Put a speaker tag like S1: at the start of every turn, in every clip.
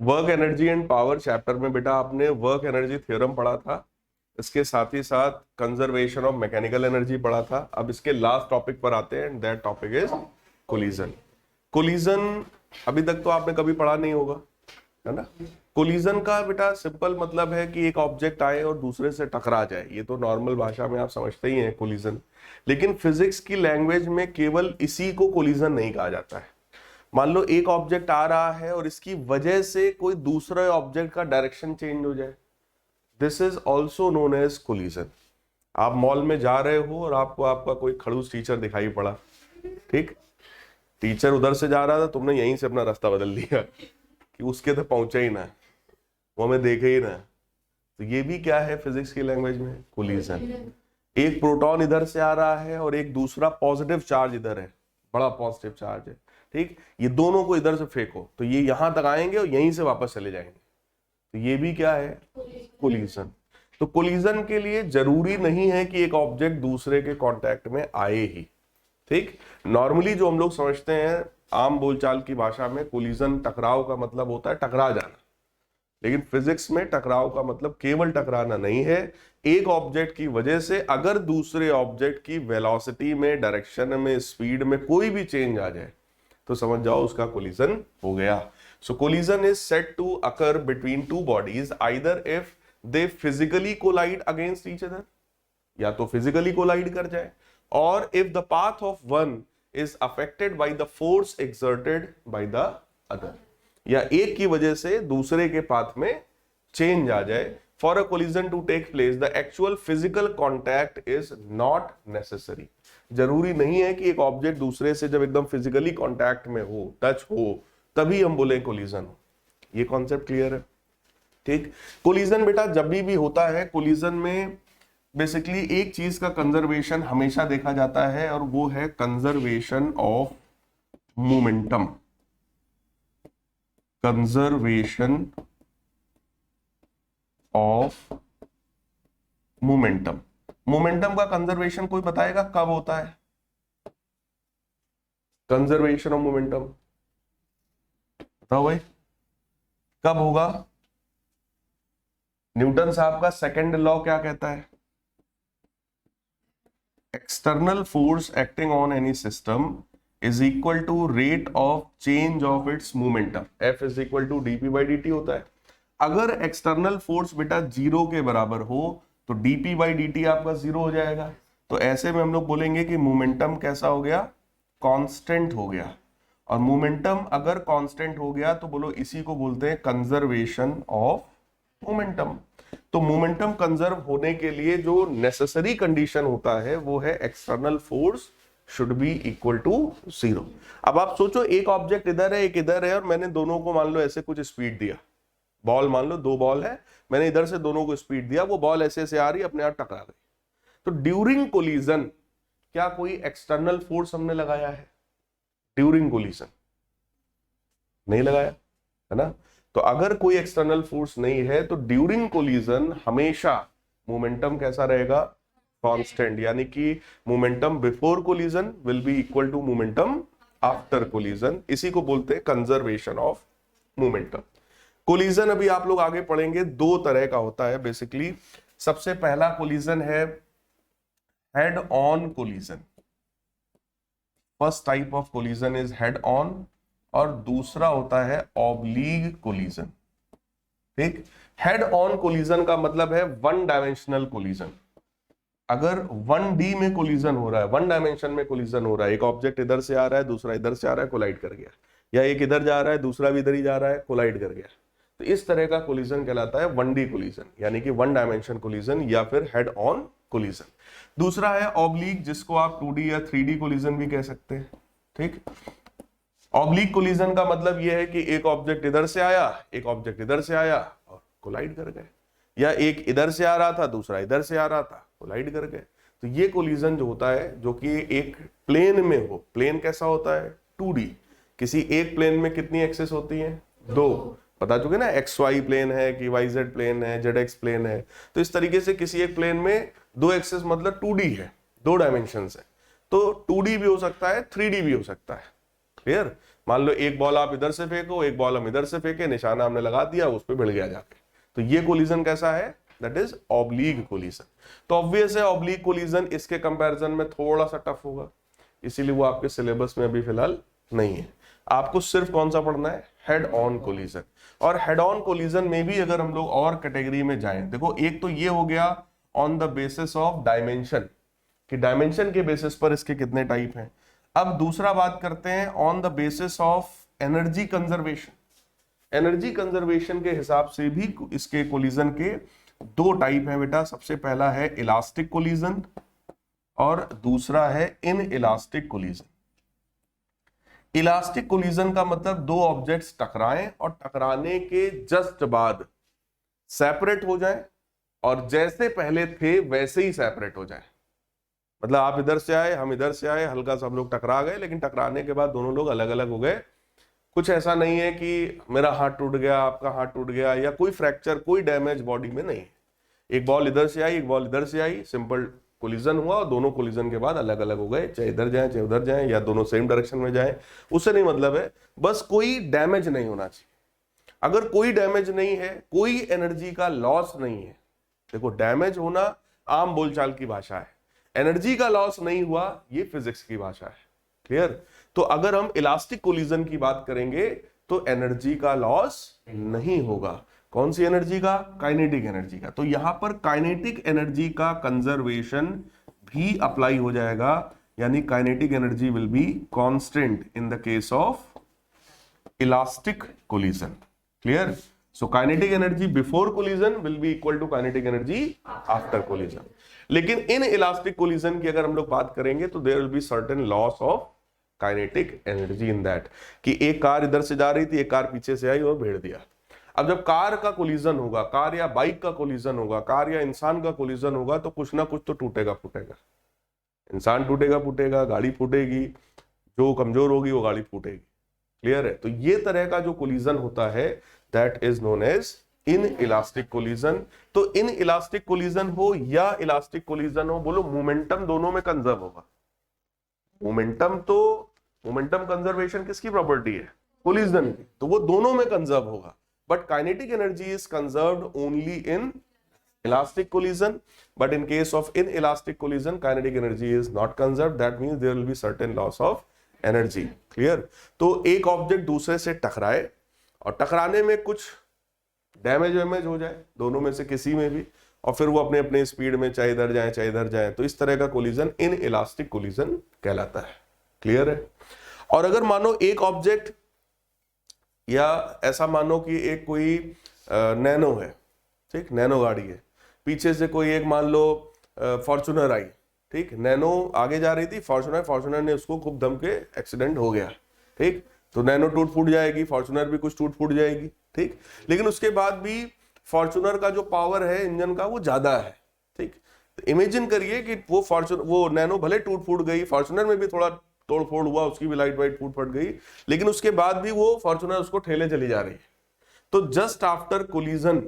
S1: Work energy and power chapter में बेटा आपने वर्क एनर्जी थ्योरम पढ़ा था, इसके साथ ही साथ कंजर्वेशन ऑफ मैकेनिकल एनर्जी पढ़ा था। अब इसके लास्ट टॉपिक पर आते हैं, that topic is collision. Collision अभी तक तो आपने कभी पढ़ा नहीं होगा, है ना। कोलिजन का बेटा सिंपल मतलब है कि एक ऑब्जेक्ट आए और दूसरे से टकरा जाए, ये तो नॉर्मल भाषा में आप समझते ही हैं कोलिजन। लेकिन फिजिक्स की लैंग्वेज में केवल इसी को कोलिजन नहीं कहा जाता है। मान लो एक ऑब्जेक्ट आ रहा है और इसकी वजह से कोई दूसरे ऑब्जेक्ट का डायरेक्शन चेंज हो जाए, this is also known as collision. आप मॉल में जा रहे हो और आपको आपका कोई खड़ूस टीचर दिखाई पड़ा, ठीक, टीचर उधर से जा रहा था, तुमने यहीं से अपना रास्ता बदल लिया कि उसके तो पहुंचे ही ना, वो हमें देखे ही ना। तो ये भी क्या है फिजिक्स की लैंग्वेज में, कोलिजन। एक प्रोटॉन इधर से आ रहा है और एक दूसरा पॉजिटिव चार्ज इधर है, बड़ा पॉजिटिव चार्ज है, ठीक, ये दोनों को इधर से फेंको तो ये यहां तक आएंगे और यहीं से वापस चले जाएंगे, तो ये भी क्या है, कोलिजन। तो कोलिजन के लिए जरूरी नहीं है कि एक ऑब्जेक्ट दूसरे के कांटेक्ट में आए ही, ठीक। नॉर्मली जो हम लोग समझते हैं आम बोलचाल की भाषा में, कोलिजन टकराव का मतलब होता है टकरा जाना, लेकिन फिजिक्स में टकराव का मतलब केवल टकराना नहीं है। एक ऑब्जेक्ट की वजह से अगर दूसरे ऑब्जेक्ट की वेलोसिटी में, डायरेक्शन में, स्पीड में कोई भी चेंज आ जाए तो समझ जाओ उसका कोलिजन हो गया। So collision is said to occur between two bodies either if they physically collide against each other, या तो फिजिकली कोलाइड कर जाए, और if the path of one is affected by the force exerted by the other, या एक की वजह से दूसरे के पाथ में चेंज आ जाए। For a collision to take place the actual physical contact is not necessary. जरूरी नहीं है कि एक ऑब्जेक्ट दूसरे से जब एकदम फिजिकली कॉन्टैक्ट में हो, टच हो, तभी हम बोले कोलिजन हो। ये कॉन्सेप्ट क्लियर है, ठीक। कोलिजन बेटा जब भी होता है, कोलिजन में बेसिकली एक चीज का कंजर्वेशन हमेशा देखा जाता है और वो है conservation of momentum. Conservation of momentum. Momentum का कंजर्वेशन कोई बताएगा कब होता है, कंजर्वेशन ऑफ मोमेंटम बताओ भाई, कब होगा। न्यूटन साहब का सेकंड लॉ क्या कहता है, external force acting on any system is equal to rate of change of its momentum, f is equal to d p by d t होता है। अगर एक्सटर्नल फोर्स बेटा जीरो के बराबर हो तो डीपी बाई डी टी आपका जीरो हो जाएगा। तो ऐसे में हम लोग बोलेंगे कि मोमेंटम कैसा हो गया, कांस्टेंट हो गया। और मोमेंटम अगर कांस्टेंट हो गया तो बोलो इसी को बोलते हैं कंजर्वेशन ऑफ मोमेंटम। तो मोमेंटम कंजर्व होने के लिए जो नेसेसरी कंडीशन होता है वो है external force should be equal to zero. अब आप सोचो एक ऑब्जेक्ट इधर है एक इधर है और मैंने दोनों को मान लो ऐसे कुछ स्पीड दिया, बॉल मान लो दो बॉल है, मैंने इधर से दोनों को स्पीड दिया, वो बॉल ऐसे ऐसे आ रही अपने आप टकरा गई। तो ड्यूरिंग कोलिजन क्या कोई एक्सटर्नल फोर्स हमने लगाया है, ड्यूरिंग कोलिजन नहीं लगाया, है ना। तो अगर कोई एक्सटर्नल फोर्स नहीं है तो ड्यूरिंग कोलिजन हमेशा मोमेंटम कैसा रहेगा, कांस्टेंट, यानी कि momentum before collision will be equal to momentum after collision. इसी को बोलते हैं कंजर्वेशन ऑफ मोमेंटम। कोलिजन अभी आप लोग आगे पढ़ेंगे दो तरह का होता है बेसिकली। सबसे पहला कोलिजन है head on collision, first type of collision is head on, और दूसरा होता है ऑब्लीग कोलिजन, ठीक। हेड ऑन कोलिजन का मतलब है वन डायमेंशनल कोलिजन। अगर 1D में कोलिजन हो रहा है, वन डायमेंशन में कोलिजन हो रहा है, एक ऑब्जेक्ट इधर से आ रहा है दूसरा इधर से आ रहा है, कोलाइड कर गया, या एक इधर जा रहा है दूसरा भी इधर ही जा रहा है, कोलाइड कर गया, तो इस तरह का कोलिजन कहलाता है 1D कोलिजन, यानी कि वन डायमेंशन कोलिजन या फिर हेड ऑन कोलिजन। दूसरा है ऑब्लीक, जिसको आप 2D या 3D कोलिजन भी कह सकते हैं, ठीक। ऑब्लीक कोलिजन का मतलब यह है कि एक ऑब्जेक्ट इधर से आया एक ऑब्जेक्ट इधर से आया और कोलाइड कर गए, या एक इधर से आ रहा था दूसरा इधर से आ रहा था, कोलाइड कर गए। तो ये कोलिजन जो होता है जो कि एक प्लेन में हो, प्लेन कैसा होता है 2D, किसी एक प्लेन में कितनी एक्सेस होती है, दो, बता चुके ना, XY प्लेन है कि YZ प्लेन है, ZX प्लेन है। तो इस तरीके से किसी एक प्लेन में दो एक्सेस मतलब 2D है, दो डायमेंशन है। तो 2D भी हो सकता है 3D भी हो सकता है, क्लियर। मान लो एक बॉल आप इधर से फेंको, एक बॉल हम इधर से फेंके, निशाना हमने लगा दिया, उस पर भिड़ गया जाके, तो ये कोलिजन कैसा है? That is oblique collision. तो ऑब्वियस है ऑब्लीक कोलिजन इसके कंपैरिजन में थोड़ा सा टफ होगा, इसीलिए वो आपके सिलेबस में अभी फिलहाल नहीं है। आपको सिर्फ कौन सा पढ़ना है? Head on collision. और हेड ऑन कोलिजन में भी अगर हम लोग और कैटेगरी में जाएं, देखो एक तो ये हो गया on the basis of dimension, कि डायमेंशन के बेसिस पर इसके कितने टाइप हैं। अब दूसरा बात करते हैं on the basis of energy conservation. Energy conservation के हिसाब से भी इसके कोलिजन के दो टाइप हैं बेटा। सबसे पहला है इलास्टिक कोलिजन और दूसरा है in elastic collision. Elastic collision का मतलब दो ऑब्जेक्ट्स टकराएं और टकराने के जस्ट बाद सेपरेट हो जाएं और जैसे पहले थे वैसे ही सेपरेट हो जाएं। मतलब आप इधर से आए, हम इधर से आए, हल्का सा हम लोग टकरा गए, लेकिन टकराने के बाद दोनों लोग अलग अलग हो गए। कुछ ऐसा नहीं है कि मेरा हाथ टूट गया, आपका हाथ टूट गया, या कोई फ्रैक्चर, कोई डैमेज बॉडी में नहीं है। एक बॉल इधर से आई, एक बॉल इधर से आई, सिंपल कोलिजन हुआ और दोनों कोलिजन के बाद अलग अलग हो गए, चाहे इधर जाएं चाहे उधर जाएं या दोनों सेम डायरेक्शन में जाएं, उससे नहीं मतलब है, बस कोई डैमेज नहीं होना चाहिए। अगर कोई डैमेज नहीं है, कोई एनर्जी का लॉस नहीं है, देखो डैमेज होना आम बोलचाल की भाषा है, एनर्जी का लॉस नहीं हुआ ये फिजिक्स की भाषा है। क्लियर? तो अगर हम इलास्टिक कोलिजन की बात करेंगे तो एनर्जी का लॉस नहीं होगा। कौन सी एनर्जी का? काइनेटिक एनर्जी का। तो यहां पर काइनेटिक एनर्जी का कंजर्वेशन भी अप्लाई हो जाएगा, यानी kinetic energy will be constant in the case of elastic collision. Clear? So kinetic energy before collision will be equal to kinetic energy after collision. लेकिन इन इलास्टिक कोलिजन की अगर हम लोग बात करेंगे तो there will be certain loss of kinetic energy in that, कि एक कार इधर से जा रही थी, एक कार पीछे से आई और भिड़ दिया। अब जब कार का कोलिजन होगा, कार या बाइक का कोलिजन होगा, कार या इंसान का कोलिजन होगा, तो कुछ ना कुछ तो टूटेगा फूटेगा। इंसान टूटेगा फूटेगा, गाड़ी फूटेगी, जो कमजोर होगी वो गाड़ी फूटेगी। क्लियर है? तो ये तरह का जो कोलिजन होता है that is known as inelastic collision. तो इन इलास्टिक कोलिजन हो या इलास्टिक कोलिजन हो, बोलो मोमेंटम दोनों में कंजर्व होगा। मोमेंटम कंजर्वेशन किसकी प्रॉपर्टी है? कोलिजन की, तो वो दोनों में कंजर्व होगा। But kinetic energy is conserved only in elastic collision. But in case of inelastic collision, kinetic energy is not conserved. That means there will be certain loss of energy. Clear? तो एक object दूसरे से टकराए और टकराने में कुछ damage हो जाए दोनों में से किसी में भी, और फिर वो अपने अपने स्पीड में चाहे इधर जाए चाहे इधर जाए, तो इस तरह का कोलिजन इन इलास्टिक कोलिजन कहलाता है। क्लियर है? और अगर मानो एक ऑब्जेक्ट, या ऐसा मानो कि एक कोई नैनो है, ठीक, नैनो गाड़ी है, पीछे से कोई एक मान लो फॉर्च्यूनर आई, ठीक, नैनो आगे जा रही थी, फॉर्च्यूनर ने उसको खूब धम के एक्सीडेंट हो गया, ठीक, तो नैनो टूट फूट जाएगी, फॉर्च्यूनर भी कुछ टूट फूट जाएगी, ठीक। लेकिन उसके बाद भी फॉर्च्यूनर का जो पावर है इंजन का वो ज्यादा है, ठीक। इमेजिन करिए कि वो नैनो भले टूट फूट गई, फॉर्च्यूनर में भी थोड़ा तोड़ फोड़ हुआ, उसकी भी लाइट वाइट फूट फट गई, लेकिन उसके बाद भी वो फॉर्च्यूनर उसको ठेले चली जा रही है। तो जस्ट आफ्टर कोलिजन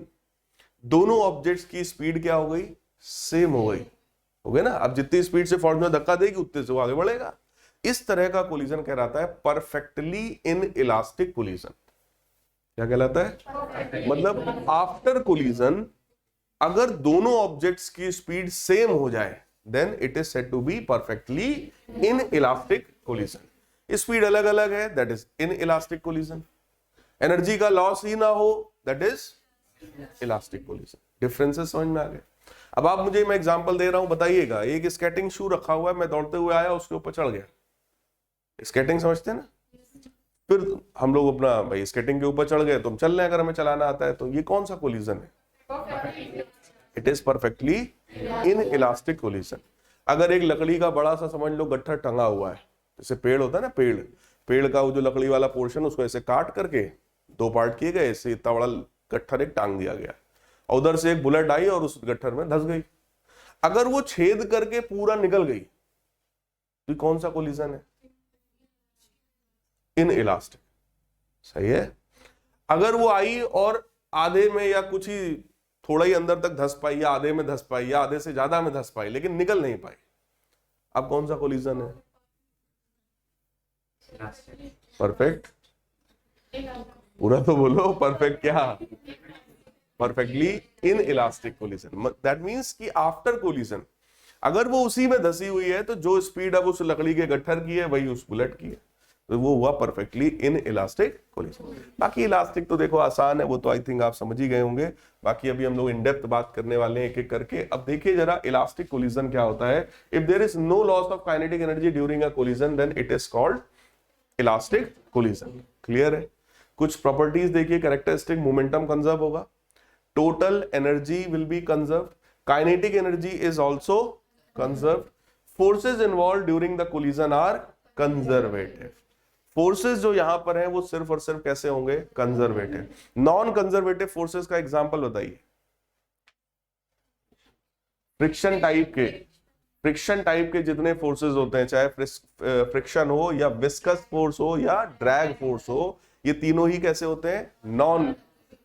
S1: दोनों ऑब्जेक्ट्स की स्पीड क्या हो गई? सेम हो गई ना। अब जितनी स्पीड से फॉर्च्यूनर धक्का देगी उतने से वो आगे बढ़ेगा। इस तरह का कोलिजन कहलाता है परफेक्टली इन इलास्टिक कोलिजन। क्या कहलाता है? मतलब आफ्टर कोलिजन अगर दोनों ऑब्जेक्ट्स की स्पीड सेम हो जाए then it is said to be perfectly inelastic collision. Speed अलग अलग है, that is inelastic collision. Energy का लॉस ही ना हो, that is elastic collision. Differences समझ में आ गए? अब आप मुझे, मैं एग्जांपल दे रहा हूं, बताइएगा। एक स्केटिंग शू रखा हुआ है, मैं दौड़ते हुए आया, उसके ऊपर चढ़ गया। स्केटिंग समझते हैं ना? फिर हम लोग अपना भाई स्केटिंग के ऊपर चढ़ गए, तो हम चल रहे हैं, अगर हमें चलाना आता है, तो ये कौन सा कोलिजन है? It is perfectly inelastic collision. अगर एक लकड़ी का बड़ा सा समझ लो गट्ठर टंगा हुआ है, जैसे पेड़ होता है ना, पेड़ का वो जो लकड़ी वाला पोर्शन, उसको ऐसे काट करके दो पार्ट किए गए, इससे इतना बड़ा गट्ठर एक टांग दिया गया, और उधर से एक बुलेट आई और उस गट्ठर में धंस गई। अगर वो छेद करके पूरा निकल गई तो कौन सा कोलिजन है? In elastic. सही है। अगर वो आई और आधे में या कुछ ही थोड़ा ही अंदर तक धंस पाई, या आधे में धंस पाई, या आधे से ज्यादा में धंस पाई, लेकिन निकल नहीं पाई, अब कौन सा कोलिजन है? परफेक्ट, पूरा तो बोलो, परफेक्ट क्या? Perfectly inelastic collision. That means कि आफ्टर कोलिजन अगर वो उसी में धसी हुई है तो जो स्पीड अब उस लकड़ी के गट्ठर की है वही उस बुलेट की है, तो वो हुआ परफेक्टली इन इलास्टिक कोलिजन। बाकी इलास्टिक तो देखो आसान है, वो तो आई थिंक आप समझ ही गए होंगे। बाकी अभी हम लोग इन डेप्थ बात करने वाले हैं एक एक करके। अब देखिए जरा इलास्टिक कोलिजन क्या होता है। If there is no loss of kinetic energy during a collision then it is called elastic collision. Clear है? कुछ प्रॉपर्टीज देखिए, कैरेक्टरिस्टिक, मोमेंटम कंजर्व होगा, total energy will be conserve, kinetic energy is also conserve, forces involve during the collision are conservative. Forces जो यहां पर हैं वो सिर्फ और सिर्फ कैसे होंगे? कंजर्वेटिव। नॉन कंजर्वेटिव फोर्सेस का एग्जांपल बताइए। फ्रिक्शन टाइप के जितने फोर्सेस होते हैं, चाहे फ्रिक्शन हो या विस्कस फोर्स हो या ड्रैग फोर्स हो, ये तीनों ही कैसे होते हैं? Non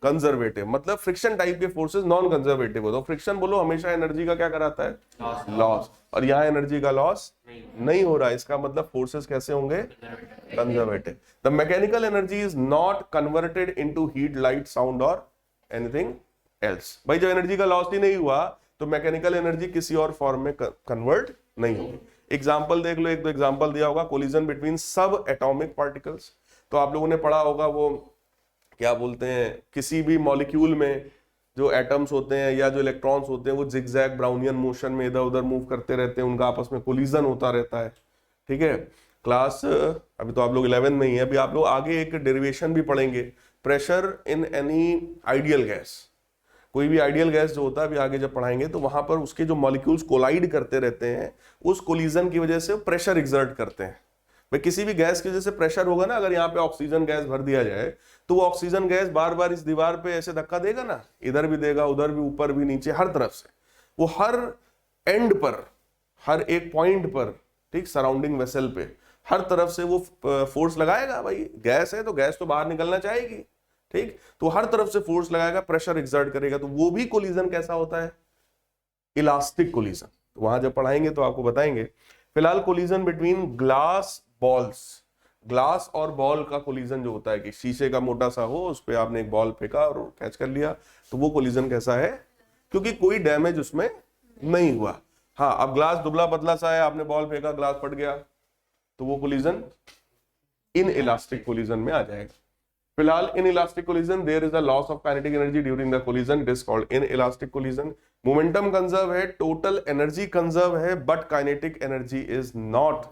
S1: conservative. मतलब फ्रिक्शन टाइप के फोर्सेस नॉन कंजर्वेटिव होते हैं। फ्रिक्शन बोलो हमेशा एनर्जी का क्या कराता है? लॉस। और यहां एनर्जी का लॉस नहीं हो रहा है, इसका मतलब फोर्सेस कैसे होंगे? Conservative. The mechanical energy is not converted into heat, light, sound और एनीथिंग एल्स। भाई जब एनर्जी का लॉस ही नहीं हुआ तो मैकेनिकल एनर्जी किसी और फॉर्म में कन्वर्ट नहीं होगी। एग्जांपल देख लो, एक दो एग्जांपल दिया होगा। कोलिजन बिटवीन सब एटॉमिक पार्टिकल्स, तो आप लोगों ने पढ़ा होगा वो क्या बोलते हैं, किसी भी मॉलिक्यूल में जो एटम्स होते हैं या जो इलेक्ट्रॉन्स होते हैं वो जिगजैग ब्राउनियन मोशन में इधर उधर मूव करते रहते हैं, उनका आपस में कोलिजन होता रहता है। ठीक है, क्लास अभी तो आप लोग 11 में ही है, अभी आप लोग आगे एक डेरिवेशन भी पढ़ेंगे, pressure in any ideal gas. कोई भी आइडियल गैस जो होता है अभी आगे जब पढ़ाएंगे तो वहां पर उसके जो मॉलिक्यूल्स कोलाइड करते रहते हैं, उस कोलिजन की वजह से प्रेशर एक्सर्ट करते हैं। भाई किसी भी गैस की वजह से प्रेशर होगा ना, अगर यहाँ पे ऑक्सीजन गैस भर दिया जाए तो वो ऑक्सीजन गैस बार बार इस दीवार पे ऐसे धक्का देगा ना, इधर भी देगा, उधर भी, ऊपर भी, नीचे, हर तरफ से। वो हर एंड पर, हर एक पॉइंट पर, ठीक, सराउंडिंग वेसल पे हर तरफ से वो फोर्स लगाएगा। भाई गैस है तो गैस तो बाहर निकलना चाहेगी, ठीक, तो हर तरफ से फोर्स लगाएगा, प्रेशर एक्सर्ट करेगा। तो वो भी कोलिजन कैसा होता है? Elastic collision. तो वहां जब पढ़ाएंगे तो आपको बताएंगे। फिलहाल collision between glass balls, glass और बॉल का कोलिजन जो होता है कि शीशे का मोटा सा हो, उस पर आपने एक बॉल फेंका और कैच कर लिया, तो वो कोलिजन कैसा है? क्योंकि कोई डैमेज उसमें नहीं हुआ। हाँ, अब ग्लास दुबला पतला सा है, आपने बॉल फेंका, ग्लास फट गया, तो वो कोलिजन इन इलास्टिक कोलिजन में आ जाएगा। फिलहाल inelastic collision there is a loss of kinetic energy during the collision, it is called inelastic collision. Momentum conserve है, टोटल एनर्जी कंजर्व है, but kinetic energy is not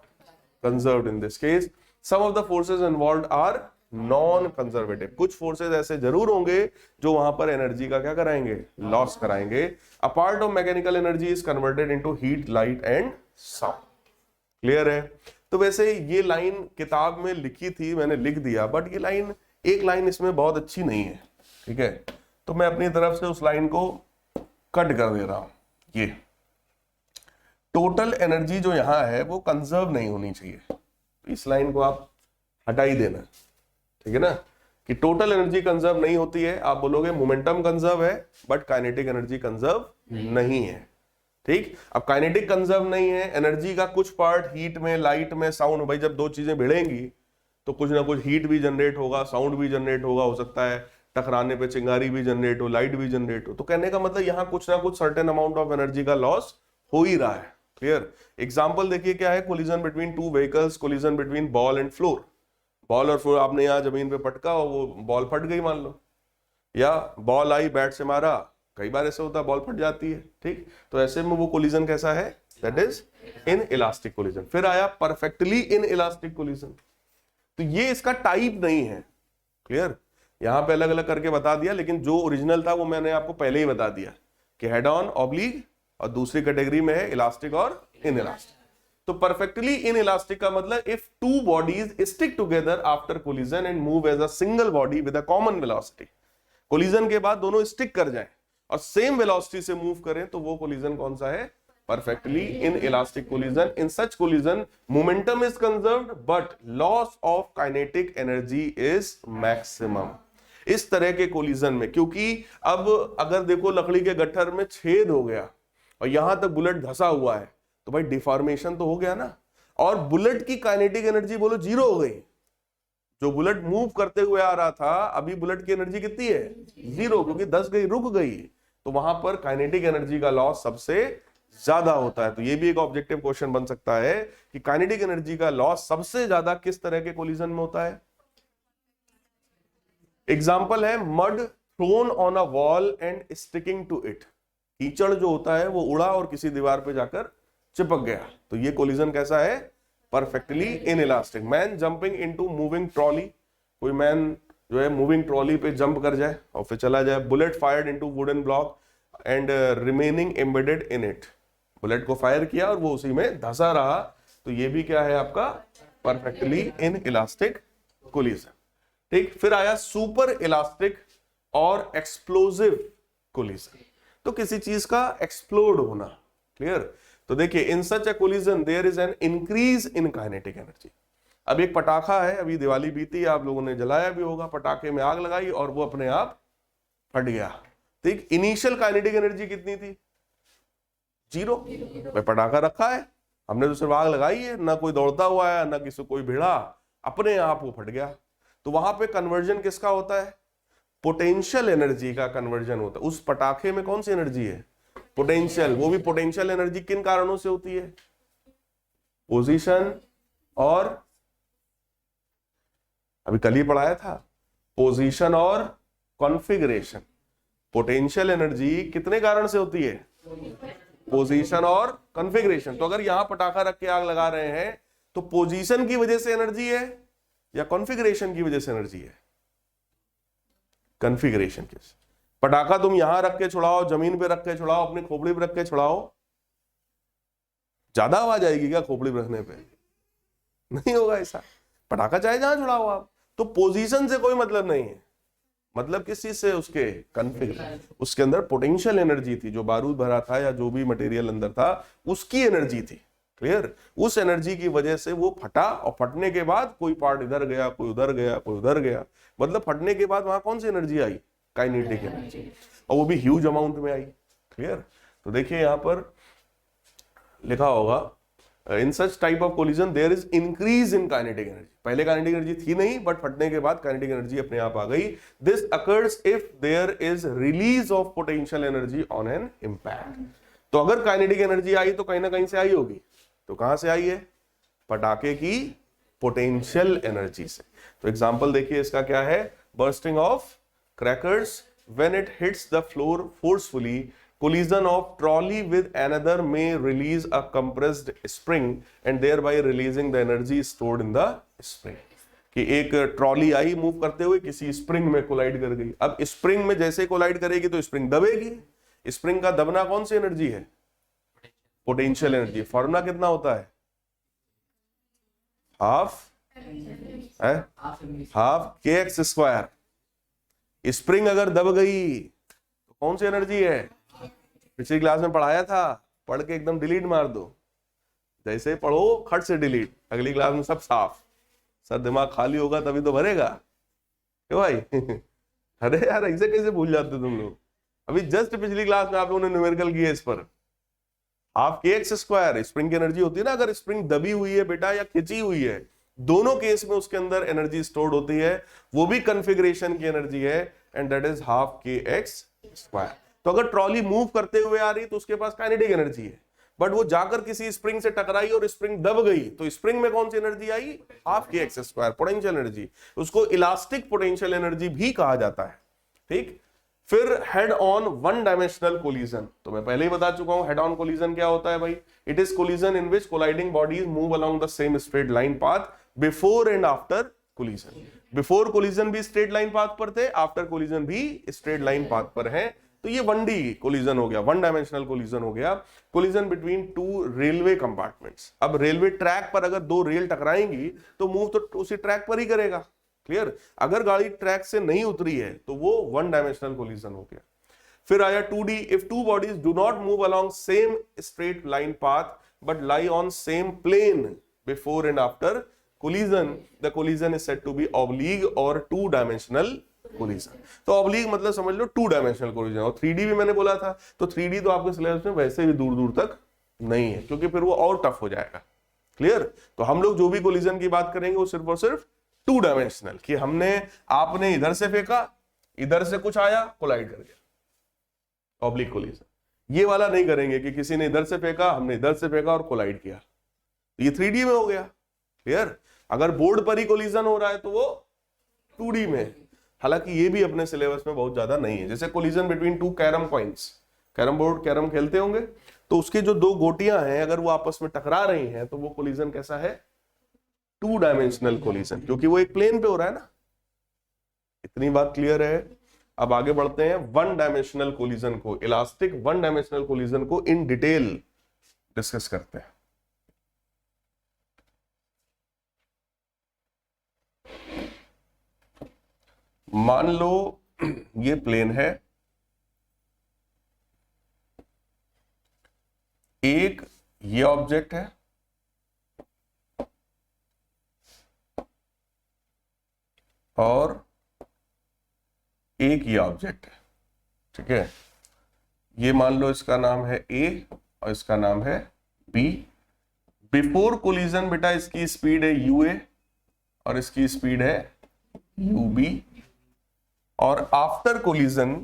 S1: conserved in this case. Some of the forces involved are non conservative. कुछ forces ऐसे जरूर होंगे जो वहां पर energy का क्या कराएंगे? लॉस कराएंगे। A part of mechanical energy is converted into heat, light and sound. Clear है? तो वैसे ये लाइन किताब में लिखी थी, मैंने लिख दिया, बट ये लाइन, एक लाइन इसमें बहुत अच्छी नहीं है, ठीक है, तो मैं अपनी तरफ से उस लाइन को कट कर दे रहा हूं। ये टोटल एनर्जी जो यहां है वो कंजर्व नहीं होनी चाहिए, तो इस लाइन को आप हटा ही देना, ठीक है ना, कि टोटल एनर्जी कंजर्व नहीं होती है। आप बोलोगे मोमेंटम कंजर्व है बट काइनेटिक एनर्जी कंजर्व नहीं है, ठीक। अब काइनेटिक कंजर्व नहीं है, एनर्जी का कुछ पार्ट हीट में, लाइट में, साउंड, भाई जब दो चीजें भिड़ेंगी तो कुछ ना कुछ हीट भी जनरेट होगा, साउंड भी जनरेट होगा, हो सकता है टकराने पे चिंगारी भी जनरेट हो, लाइट भी जनरेट हो। तो कहने का मतलब यहाँ कुछ ना कुछ सर्टेन अमाउंट ऑफ एनर्जी का लॉस हो ही रहा है। क्लियर? एग्जांपल देखिए क्या है, collision between two vehicles, collision between ball and floor. Ball और फ्लोर, आपने यहाँ जमीन पे पटका और वो बॉल फट गई मान लो, या बॉल आई बैट से मारा, कई बार ऐसा होता है बॉल फट जाती है, ठीक। तो ऐसे में वो कोलिजन कैसा है? That is inelastic collision. फिर आया परफेक्टली इन इलास्टिक कोलिजन, तो ये इसका टाइप नहीं है। क्लियर? यहां पे अलग अलग करके बता दिया, लेकिन जो ओरिजिनल था वो मैंने आपको पहले ही बता दिया कि हेड ऑन, ऑब्लिक, और दूसरी कैटेगरी में है इलास्टिक और इन इलास्टिक। तो परफेक्टली इन इलास्टिक का मतलब if two bodies stick together after collision and move as a single body with a common velocity. Collision के बाद दोनों स्टिक कर जाएं और सेम वेलोसिटी से मूव करें, तो वो कोलिजन कौन सा है? Perfectly in elastic collision. In such collision, momentum is conserved, but loss of kinetic energy is maximum. इस तरह के कोलिजन में, क्योंकि अब अगर देखो लकड़ी के गट्ठर में छेद हो गया और यहां तक बुलेट धसा हुआ है, तो भाई डिफॉर्मेशन तो हो गया ना, और बुलेट की काइनेटिक एनर्जी बोलो जीरो हो गई, जो बुलेट मूव करते हुए आ रहा था, अभी बुलेट की एनर्जी कितनी है? 0, क्योंकि 10 गई, रुक गई। तो वहां पर काइनेटिक एनर्जी का लॉस सबसे ज्यादा होता है। तो ये भी एक ऑब्जेक्टिव क्वेश्चन बन सकता है कि काइनेटिक एनर्जी का लॉस सबसे ज्यादा किस तरह के कोलिजन में होता है। एग्जाम्पल है mud thrown on a wall and sticking to it. कीचड़ जो होता है वो उड़ा और किसी दीवार पे जाकर चिपक गया, तो ये कोलिजन कैसा है? Perfectly inelastic. Man jumping into moving trolley, कोई मैन जो है मूविंग ट्रॉली पे जंप कर जाए और फिर चला जाए। Bullet fired into wooden block and remaining embedded in it, bullet को फायर किया और वो उसी में धंसा रहा, तो ये भी क्या है आपका? Perfectly inelastic collision. ठीक, फिर आया सुपर इलास्टिक और एक्सप्लोसिव कोलिजन। तो किसी चीज का एक्सप्लोड होना, क्लियर। तो देखिए, in such a collision there is an increase in kinetic energy. अब एक पटाखा है, अभी दिवाली बीती, आप लोगों ने जलाया भी होगा, पटाखे में आग लगाई और वो अपने आप फट गया। ठीक, इनिशियल काइनेटिक एनर्जी कितनी थी? 0। भाई पटाखा रखा है, हमने तो सिर्फ आग लगाई है, ना कोई दौड़ता हुआ है, ना किसी कोई भिड़ा, अपने आप वो फट गया। तो वहां पे कन्वर्जन किसका होता है? पोटेंशियल एनर्जी का कन्वर्जन होता है। उस पटाखे में कौन सी एनर्जी है? पोटेंशियल। वो भी पोटेंशियल एनर्जी किन कारणों से होती है? पोजीशन और, अभी कल ही पढ़ाया था, पोजीशन और कॉन्फ़िगरेशन। पोटेंशियल एनर्जी कितने कारण से होती है? पोजीशन और कॉन्फ़िगरेशन। तो अगर यहां पटाखा रख के आग लगा रहे हैं तो पोजीशन की वजह से एनर्जी है या कॉन्फ़िगरेशन की वजह से एनर्जी है? कॉन्फ़िगरेशन की। पटाखा तुम यहां रख के छुड़ाओ, जमीन पे रख के छुड़ाओ, अपनी खोपड़ी पे रख के छुड़ाओ, ज्यादा आवाज आएगी क्या खोपड़ी पे रखने पे? नहीं होगा ऐसा। पटाखा चाहे जहां छुड़ाओ आप। तो पोजीशन से कोई मतलब नहीं है, मतलब किस चीज से? उसके कॉन्फ़िगरेशन। उसके अंदर पोटेंशियल एनर्जी थी, जो बारूद भरा था या जो भी मटेरियल अंदर था उसकी एनर्जी थी, क्लियर। उस एनर्जी की वजह से वो फटा, और फटने के बाद कोई पार्ट इधर गया, कोई उधर गया, कोई उधर गया, मतलब फटने के बाद वहां कौन सी एनर्जी आई? काइनेटिक एनर्जी, और वो भी ह्यूज अमाउंट में आई, क्लियर। तो देखिए यहां पर लिखा होगा, in such type of collision there is increase in kinetic energy. पहले काइनेटिक एनर्जी थी नहीं, बट फटने के बाद काइनेटिक एनर्जी अपने आप आ गई। This occurs if there is release of potential energy on an impact. तो अगर काइनेटिक एनर्जी आई तो कहीं ना कहीं से आई होगी, तो कहां से आई है? पटाखे की पोटेंशियल एनर्जी से। तो एग्जांपल देखिए इसका क्या है? Bursting of crackers when it hits the floor forcefully, collision of trolley with another may release a compressed spring and thereby releasing the energy stored in the spring। कि एक trolley I move करते हुए, किसी spring में collide कर गई। अब spring में जैसे कोलाइड करेगी तो स्प्रिंग दबेगी। स्प्रिंग का दबना कौन सी एनर्जी है? Potential energy. फॉर्मूला कितना होता है? Half kx²। स्प्रिंग अगर दब गई तो कौन सी एनर्जी है? पिछली क्लास में पढ़ाया था, पढ़ के एकदम डिलीट मार दो, जैसे पढ़ो खट से डिलीट, अगली क्लास में सब साफ। सर दिमाग खाली होगा तभी तो भरेगा, क्यों भाई? अरे यार ऐसे कैसे भूल जाते तुम लोग? अभी जस्ट पिछली क्लास में आप लोगों ने न्यूमेरिकल किया इस पर। Half kx²। स्प्रिंग की एनर्जी होती है ना, अगर स्प्रिंग दबी हुई है बेटा या खिंची हुई है, दोनों केस में उसके अंदर एनर्जी स्टोर्ड होती है, वो भी कॉन्फ़िगरेशन की एनर्जी है, and that is half kx²। तो अगर ट्रॉली मूव करते हुए आ रही तो उसके पास काइनेटिक एनर्जी है, बट वो जाकर किसी स्प्रिंग से टकराई और स्प्रिंग दब गई, तो स्प्रिंग में कौन सी एनर्जी आई? Half kx², potential energy. उसको इलास्टिक पोटेंशियल एनर्जी भी कहा जाता है, ठीक। फिर head on one dimensional collision, तो मैं पहले ही बता चुका हूं हेड ऑन कोलिजन क्या होता है भाई। It is collision in which colliding bodies move along the same straight line path before and after collision. Before collision भी स्ट्रेट लाइन पाथ पर थे, आफ्टर कोलिजन भी स्ट्रेट लाइन पाथ पर है, तो ये 1D कोलिजन हो गया, वन डायमेंशनल कोलिजन हो गया। Collision between two railway compartments. अब रेलवे ट्रैक पर अगर दो रेल टकराएंगी तो मूव तो उसी ट्रैक पर ही करेगा, क्लियर। अगर गाड़ी ट्रैक से नहीं उतरी है तो वो वन डायमेंशनल कोलिजन हो गया। फिर आया 2D, if two bodies do not move along same straight line path but lie on same plane before and after collision, the collision is said to be oblique और two dimensional collision. तो oblique मतलब समझ लो to dimensional collision. और 3D भी मैंने बोला था, तो 3D तो आपके सिलेबस में वैसे भी दूर दूर तक नहीं है, क्योंकि फिर वो और टफ हो जाएगा, क्लियर। तो हम लोग जो भी कोलिजन की बात करेंगे वो सिर्फ और सिर्फ टू डायमेंशनल, कि आपने इधर से फेंका, इधर से कुछ आया, कोलाइड कर गया, ऑब्लिक कोलिजन। ये वाला नहीं करेंगे कि किसी ने इधर से फेंका, हमने इधर से फेंका और कोलाइड किया, ये 3D में हो गया। क्लियर? अगर बोर्ड पर ही कोलिजन हो रहा है तो वो 2D में। हालांकि ये भी अपने सिलेबस में बहुत ज्यादा नहीं है। जैसे collision between two carrom coins, carrom board, carrom खेलते होंगे, तो उसके जो दो गोटियां हैं अगर वो आपस में टकरा रही हैं तो वो कोलिजन कैसा है? 2 डायमेंशनल कोलिजन, क्योंकि वो एक प्लेन पे हो रहा है ना। इतनी बात क्लियर है? अब आगे बढ़ते हैं 1 डायमेंशनल कोलिजन को, इलास्टिक 1 डायमेंशनल कोलिजन को इन डिटेल डिस्कस करते हैं। मान लो ये प्लेन है, एक ये ऑब्जेक्ट है और एक ये ऑब्जेक्ट है, ठीक है। ये मान लो इसका नाम है A और इसका नाम है B। बिफोर कोलिजन बेटा इसकी स्पीड है UA और इसकी स्पीड है UB, और आफ्टर कोलिजन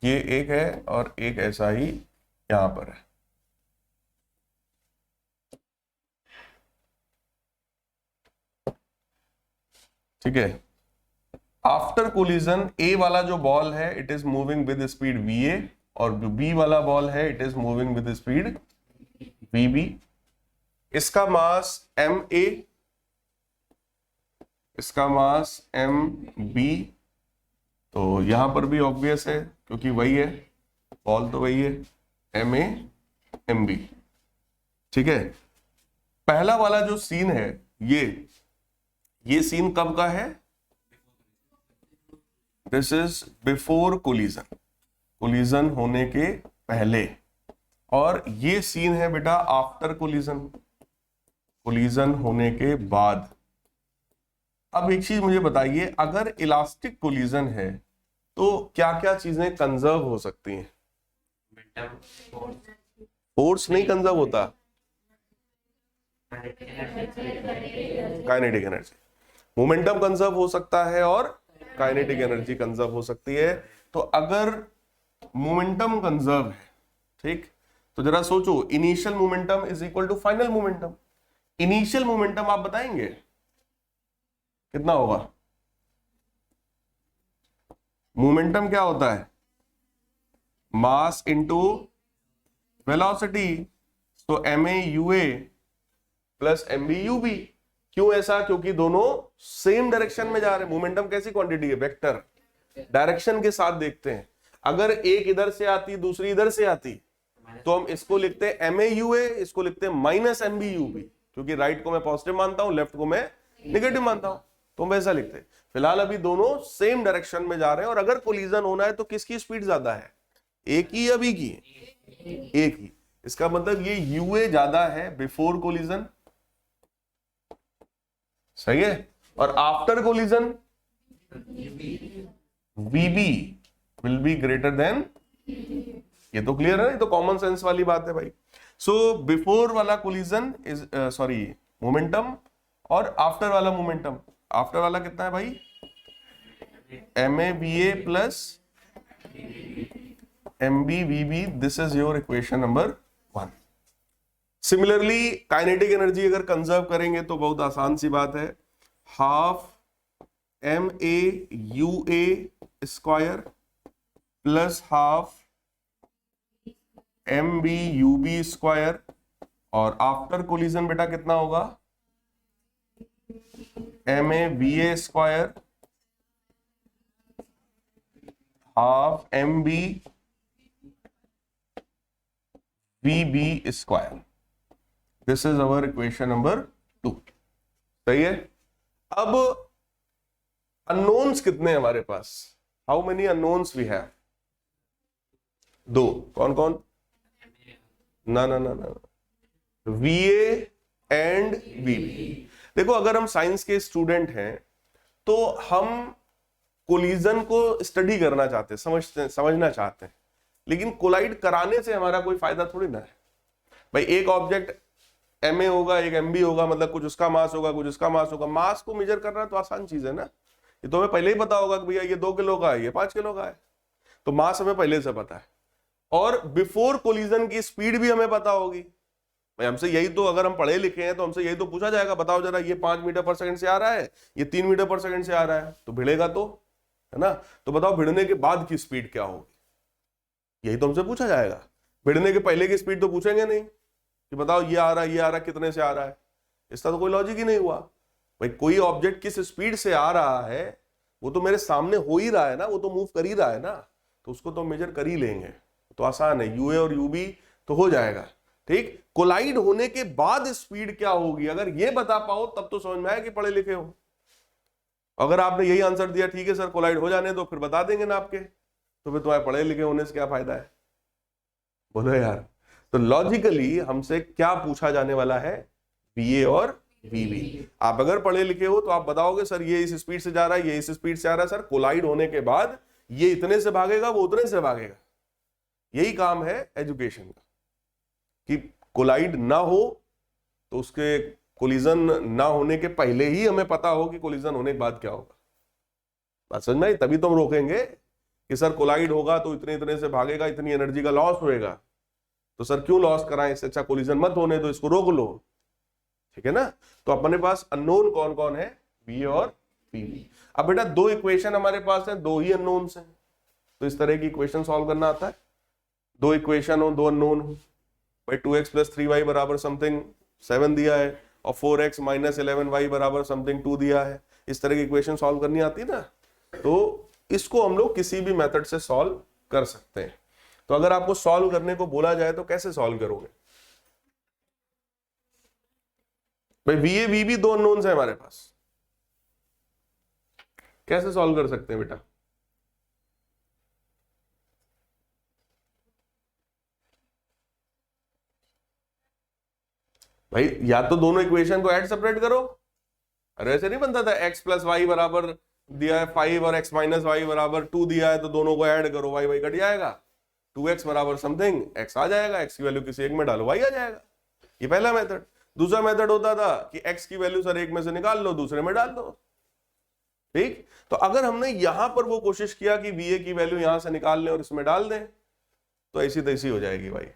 S1: ये एक है और एक ऐसा ही यहां पर है। ठीक है, आफ्टर कोलिजन A वाला जो बॉल है it is moving with speed VA और जो B वाला बॉल है it is moving with speed VB। इसका मास MA, इसका मास MB, तो यहां पर भी ऑब्वियस है क्योंकि वही है, बॉल तो वही है, MA MB। ठीक है, पहला वाला जो सीन है ये सीन कब का है? This is before collision, collision होने के पहले। और ये सीन है बेटा आफ्टर कोलिजन, कोलिजन होने के बाद। अब एक चीज मुझे बताइए, अगर इलास्टिक कोलिजन है तो क्या क्या चीजें कंजर्व हो सकती हैं? फोर्स नहीं कंजर्व होता, काइनेटिक एनर्जी। मोमेंटम कंजर्व हो सकता है और काइनेटिक एनर्जी कंजर्व हो सकती है। तो अगर मोमेंटम कंजर्व है, ठीक, तो जरा सोचो, initial momentum is equal to final momentum. Initial momentum आप बताएंगे कितना होगा? मोमेंटम क्या होता है? मास इनटू वेलोसिटी, तो MA UA plus MB UB। क्यों ऐसा? क्योंकि दोनों सेम डायरेक्शन में जा रहे हैं। मोमेंटम कैसी क्वांटिटी है? वेक्टर, डायरेक्शन के साथ देखते हैं। अगर एक इधर से आती दूसरी इधर से आती तो हम इसको लिखते हैं MA UA, इसको लिखते हैं माइनस MB UB, क्योंकि राइट को मैं पॉजिटिव मानता हूं, लेफ्ट को मैं नेगेटिव मानता हूं, तो हम वैसा लिखते हैं। फिलहाल अभी दोनों सेम डायरेक्शन में जा रहे हैं, और अगर कोलिजन होना है तो किसकी स्पीड ज्यादा है? A की या B की? A की। इसका मतलब ये UA ज्यादा है बिफोर कोलिजन, सही है। और after collision VB will be greater than, ये तो क्लियर है ना, ये तो कॉमन सेंस वाली बात है भाई। सो बिफोर वाला कोलिजन इज सॉरी मोमेंटम, और आफ्टर वाला मोमेंटम, आफ्टर वाला कितना है भाई? MA VA plus MB VB। This is your equation number 1। Similarly kinetic energy अगर कंजर्व करेंगे तो बहुत आसान सी बात है, half MA UA square plus half MB UB square, और आफ्टर कोलिजन बेटा कितना होगा? MA VA square half MB VB square. This is our equation number 2। सही है। अब अननोन्स कितने हैं हमारे पास? How many unknowns we have? 2। कौन कौन? ना ना ना ना, VA एंड VB। देखो, अगर हम साइंस के स्टूडेंट हैं तो हम कोलिजन को स्टडी करना चाहते हैं, समझना चाहते हैं, लेकिन कोलाइड कराने से हमारा कोई फायदा थोड़ी ना है भाई। एक ऑब्जेक्ट ma होगा, एक mb होगा, मतलब कुछ उसका मास होगा, कुछ उसका मास होगा। मास को मेजर करना तो आसान चीज है ना, ये तो हमें पहले ही पता होगा कि भैया ये 2 किलो का है, ये 5 किलो का है, तो मास हमें पहले से पता है। और बिफोर कोलिजन की स्पीड भी हमें पता होगी भाई, हमसे यही तो, अगर हम पढ़े लिखे हैं तो हमसे यही तो पूछा जाएगा, बताओ जरा ये 5 मीटर पर सेकंड से आ रहा है, ये 3 मीटर पर सेकंड से आ रहा है, तो भिड़ेगा तो, है ना। तो बताओ भिड़ने के बाद की स्पीड क्या होगी, यही तो हमसे पूछा जाएगा। भिड़ने के पहले की स्पीड तो पूछेंगे नहीं कि बताओ ये आ रहा है, ये आ रहा है, कितने से आ रहा है, इसका तो कोई लॉजिक ही नहीं हुआ भाई। कोई ऑब्जेक्ट किस स्पीड से आ रहा है वो तो मेरे सामने हो ही रहा है ना, वो तो मूव कर ही रहा है ना, तो उसको तो मेजर कर ही लेंगे, तो आसान है, यूए और यूबी तो हो जाएगा। ठीक, कोलाइड होने के बाद स्पीड क्या होगी, अगर ये बता पाओ तब तो समझ में आया कि पढ़े लिखे हो। अगर आपने यही आंसर दिया ठीक है सर कोलाइड हो जाने दो, फिर बता देंगे ना आपके, तो फिर तुम्हारे पढ़े लिखे होने से क्या फायदा है, बोलो यार। तो लॉजिकली हमसे क्या पूछा जाने वाला है, बीए और वीबी। आप अगर पढ़े लिखे हो तो आप बताओगे सर ये इस स्पीड से जा रहा है, ये इस स्पीड से आ रहा है, सर कोलाइड होने के बाद ये इतने से भागेगा, वो उतने से भागेगा। यही काम है एजुकेशन का, कि कोलाइड ना हो तो उसके कोलिजन ना होने के पहले ही हमें पता हो कि कोलिजन होने के बाद क्या होगा। बात समझ में आई? तभी तो हम रोकेंगे कि सर कोलाइड होगा तो इतने इतने से भागेगा, इतनी एनर्जी का लॉस होएगा, तो सर क्यों लॉस कराएं, इससे अच्छा कोलिजन मत होने दो, इसको रोक लो, ठीक है ना। तो अपने पास अननोन कौन कौन है, बी और पी। अब बेटा 2 इक्वेशन हमारे पास है, 2 ही अननोन्स हैं, तो इस तरह की इक्वेशन सॉल्व करना आता है। 2 इक्वेशन हो, 2 अननोन हो भाई, 2x + 3y बराबर समथिंग 7 दिया है, और 4x - 11y बराबर समथिंग 2 दिया है। इस तरह की इक्वेशन सॉल्व करनी आती है ना, तो इसको हम लोग किसी भी मेथड से सॉल्व कर सकते हैं। तो अगर आपको सॉल्व करने को बोला जाए तो कैसे सॉल्व करोगे भाई, वीए वीबी 2 अननोन्स है हमारे पास, कैसे सॉल्व कर सकते हैं बेटा। भाई या तो दोनों इक्वेशन को ऐड सेपरेट करो, अरे ऐसे नहीं बनता था, x + y बराबर दिया है 5 और x - y बराबर 2 दिया है, तो दोनों को ऐड करो, y y कट जाएगा, 2x बराबर समथिंग x आ जाएगा, x की वैल्यू किसी एक में डालो y आ जाएगा। ये पहला मेथड। दूसरा मेथड होता था कि x की वैल्यू सर एक में से निकाल लो, दूसरे में डाल दो। ठीक, तो अगर हमने यहां पर वो कोशिश किया कि va की वैल्यू यहां से निकाल लें और इसमें डाल दें, तो ऐसी तैसी हो जाएगी भाई।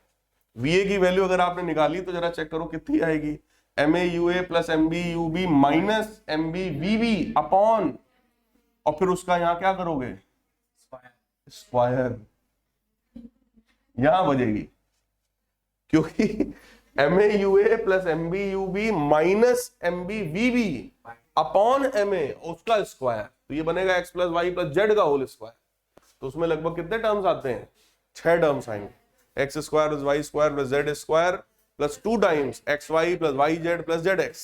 S1: va की वैल्यू अगर आपने निकाली तो जरा चेक करो कितनी आएगी, MAUA + MBUB - MBVB अपॉन, और फिर उसका यहां क्या करोगे, स्क्वायर, यहां बजेगी, क्योंकि MAUA + MBUB - MBVB upon MA उसका स्क्वायर, तो ये बनेगा x + y + z का होल स्क्वायर। तो उसमें लगभग कितने टर्म्स आते हैं, 6 टर्म्स आएंगे, x² + y² + z² + 2 times xy + yz + zx,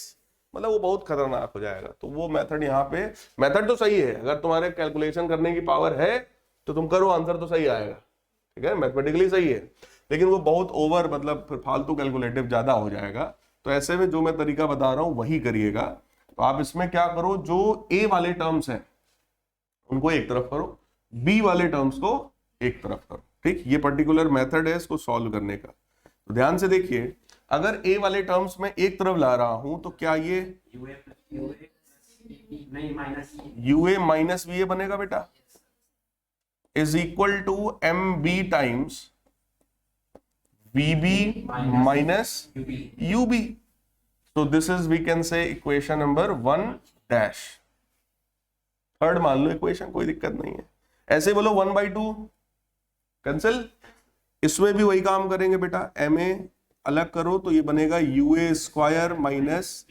S1: मतलब वो बहुत खतरनाक हो जाएगा। तो वो मेथड यहाँ पे, मेथड तो सही है, अगर तुम्हारे कैलकुलेशन करने की पावर है तो तुम करो, आंसर तो सही आएगा, ठीक है, मैथमेटिकली सही है, लेकिन वो बहुत ओवर, मतलब फिर फालतू कैलकुलेटिव ज्यादा हो जाएगा। तो ऐसे में जो मैं तरीका बता रहा हूं वही करिएगा। तो आप इसमें क्या करो, जो ए वाले टर्म्स हैं उनको एक तरफ करो, बी वाले टर्म्स को एक तरफ करो। ठीक, ये पर्टिकुलर मेथड है इसको सॉल्व करने का। तो ध्यान से देखिए, अगर ए वाले टर्म्स में एक तरफ ला रहा हूं तो क्या ये यूए माइनस वीए बनेगा बेटा, is equal to MB times VB minus UB। So this is, we can say, equation number 1 dash। Third मान लो इक्वेशन, कोई दिक्कत नहीं है। ऐसे बोलो 1/2 कैंसिल, इसमें भी वही काम करेंगे बेटा, MA अलग करो तो ये बनेगा UA² माइनस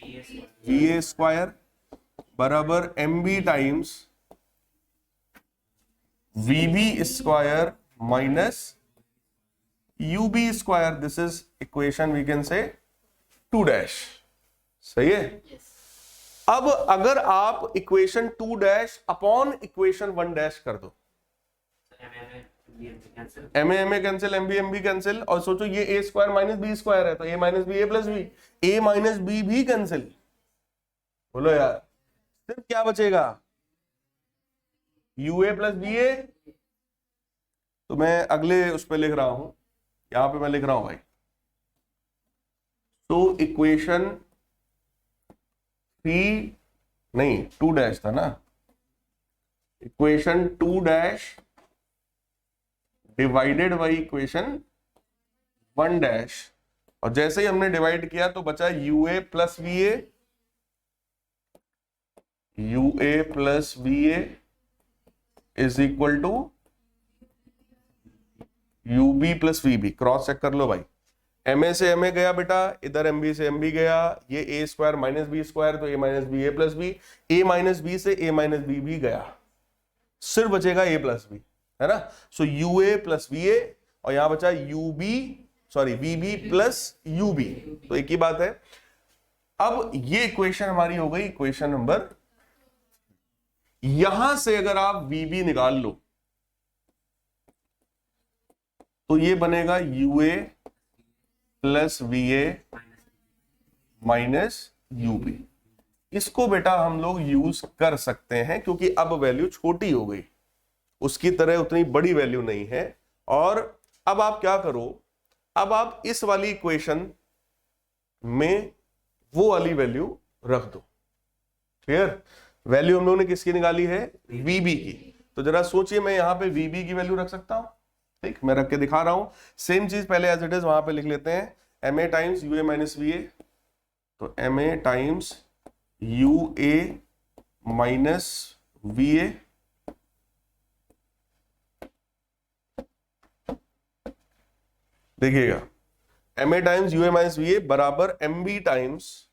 S1: VA² बराबर MB times VB² minus UB²। This is equation we can say 2 dash, सही है। अब अगर आप equation 2 dash upon equation 1 dash कर दो, MA कैंसिल, MB कैंसिल, और सोचो ये A² माइनस B² है, तो A minus B A plus B, A minus B भी कैंसिल, बोलो यार सिर्फ क्या बचेगा, UA + BA। तो मैं अगले उस पर लिख रहा हूं, यहां पे मैं लिख रहा हूं भाई, तो इक्वेशन 3 नहीं 2 डैश था ना, equation 2 dash divided by equation 1 dash, और जैसे ही हमने डिवाइड किया तो बचा UA plus V A, UA plus V A is equal to UB plus VB. Cross check कर लो भाई, एम ए से एम ए गया बेटा, इधर एम बी से एम बी गया, ये ए स्क्वायर माइनस बी स्क्वायर, तो ए माइनस बी ए प्लस बी, ए माइनस बी से ए माइनस बी भी गया, सिर्फ बचेगा ए प्लस बी, है ना। So U A plus V A, और यहां बचा U B sorry V B plus U B, तो एक ही बात है। अब ये इक्वेशन हमारी हो गई इक्वेशन नंबर, यहां से अगर आप वी बी निकाल लो तो ये बनेगा U A plus V A minus U B. इसको बेटा हम लोग यूज कर सकते हैं क्योंकि अब वैल्यू छोटी हो गई, उसकी तरह उतनी बड़ी वैल्यू नहीं है। और अब आप क्या करो, अब आप इस वाली इक्वेशन में वो वाली वैल्यू रख दो। क्लियर? वैल्यू हम लोगों ने किसकी निकाली है? वीबी की। तो जरा सोचिए, मैं यहां पे वीबी की वैल्यू रख सकता हूं? ठीक, मैं रख के दिखा रहा हूं। सेम चीज पहले एज इट इज वहां पे लिख लेते हैं, M A times U A minus V A, तो M A times U A minus V A, देखिएगा M A times U A minus V A बराबर M B times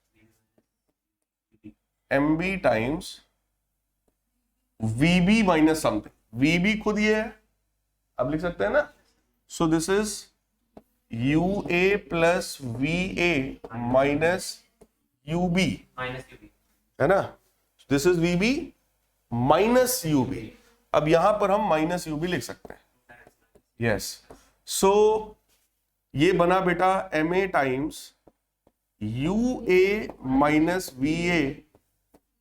S1: V B minus something. V B खुद ये है, अब लिख सकते हैं ना। So this is U A plus V A minus U B, है ना। This is V B minus U B. अब यहां पर हम माइनस यू बी लिख सकते हैं, यस। सो ये बना बेटा M A times U A minus V A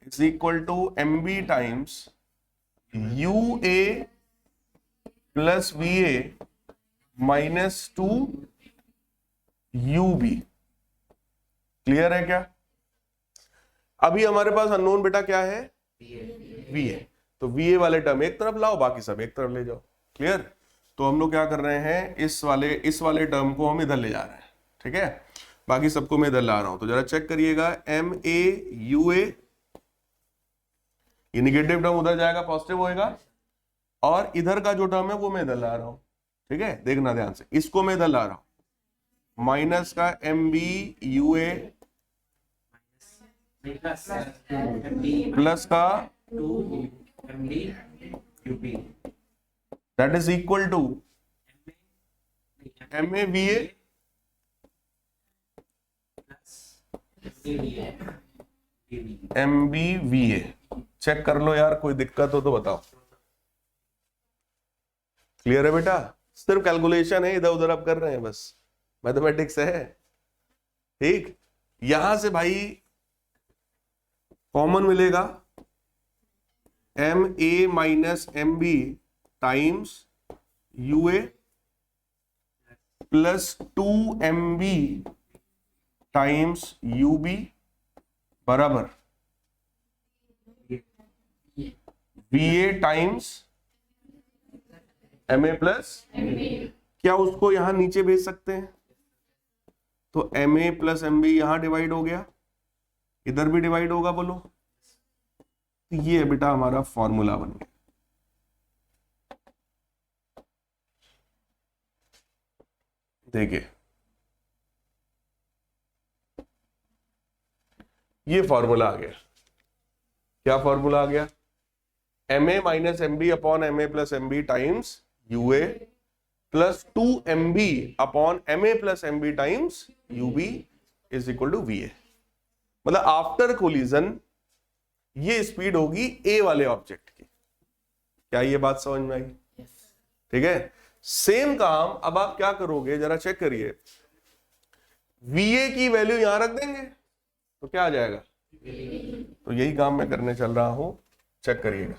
S1: is equal to M B times U A plus V A minus two U B. Clear है क्या? अभी हमारे पास अननोन बेटा क्या है? V A. तो वी ए वाले टर्म एक तरफ लाओ, बाकी सब एक तरफ ले जाओ। क्लियर? तो हम लोग क्या कर रहे हैं, इस वाले टर्म को हम इधर ले जा रहे हैं, ठीक है। बाकी सबको मैं इधर ला रहा हूं, तो जरा चेक करिएगा, एम ए यू ए, ये निगेटिव टर्म उधर जाएगा, पॉजिटिव होएगा, और इधर का जो टर्म है वो मैं इधर ला रहा हूं, ठीक है। देखना ध्यान से, इसको मैं इधर ला रहा हूं, माइनस का M B U A plus का that is equal to M A V A M B V A. Check कर लो यार, कोई दिक्कत हो तो बताओ। क्लियर है बेटा? सिर्फ कैलकुलेशन है, इधर उधर आप कर रहे हैं, बस मैथमेटिक्स है। ठीक, यहां से भाई कॉमन मिलेगा M A minus M B times U A plus two M B times U B बराबर V A times M A plus. क्या उसको यहां नीचे भेज सकते हैं? तो M A plus M B यहां डिवाइड हो गया, इधर भी डिवाइड होगा, बोलो। ये है बेटा हमारा फॉर्मूला बन गया। देखिए ये फॉर्मूला आ गया। क्या फॉर्मूला आ गया? M A minus M B upon M A plus M B times U A plus two M B upon M A plus M B times U B is equal to V A. मतलब after collision ये speed होगी ए वाले object की। क्या ये बात समझ में आई? ठीक है। सेम काम अब आप क्या करोगे, जरा चेक करिए, वी ए की वैल्यू यहां रख देंगे तो क्या आ जाएगा? तो यही काम मैं करने चल रहा हूं, चेक करिएगा।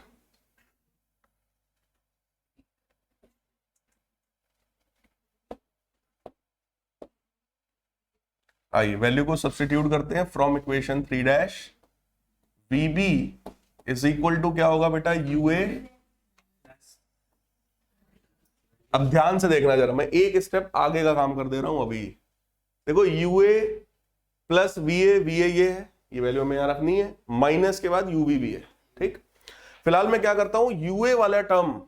S1: आइए वैल्यू को सब्स्टिट्यूट करते हैं from equation 3 dash VB is equal to क्या होगा बेटा UA। अब ध्यान से देखना जरा, मैं एक स्टेप आगे का काम कर दे रहा हूं अभी। देखो UA प्लस VA ये है, ये वैल्यू हमें यहां रखनी है, माइनस के बाद UB भी है। ठीक, फिलहाल मैं क्या करता हूं, UA वाला टर्म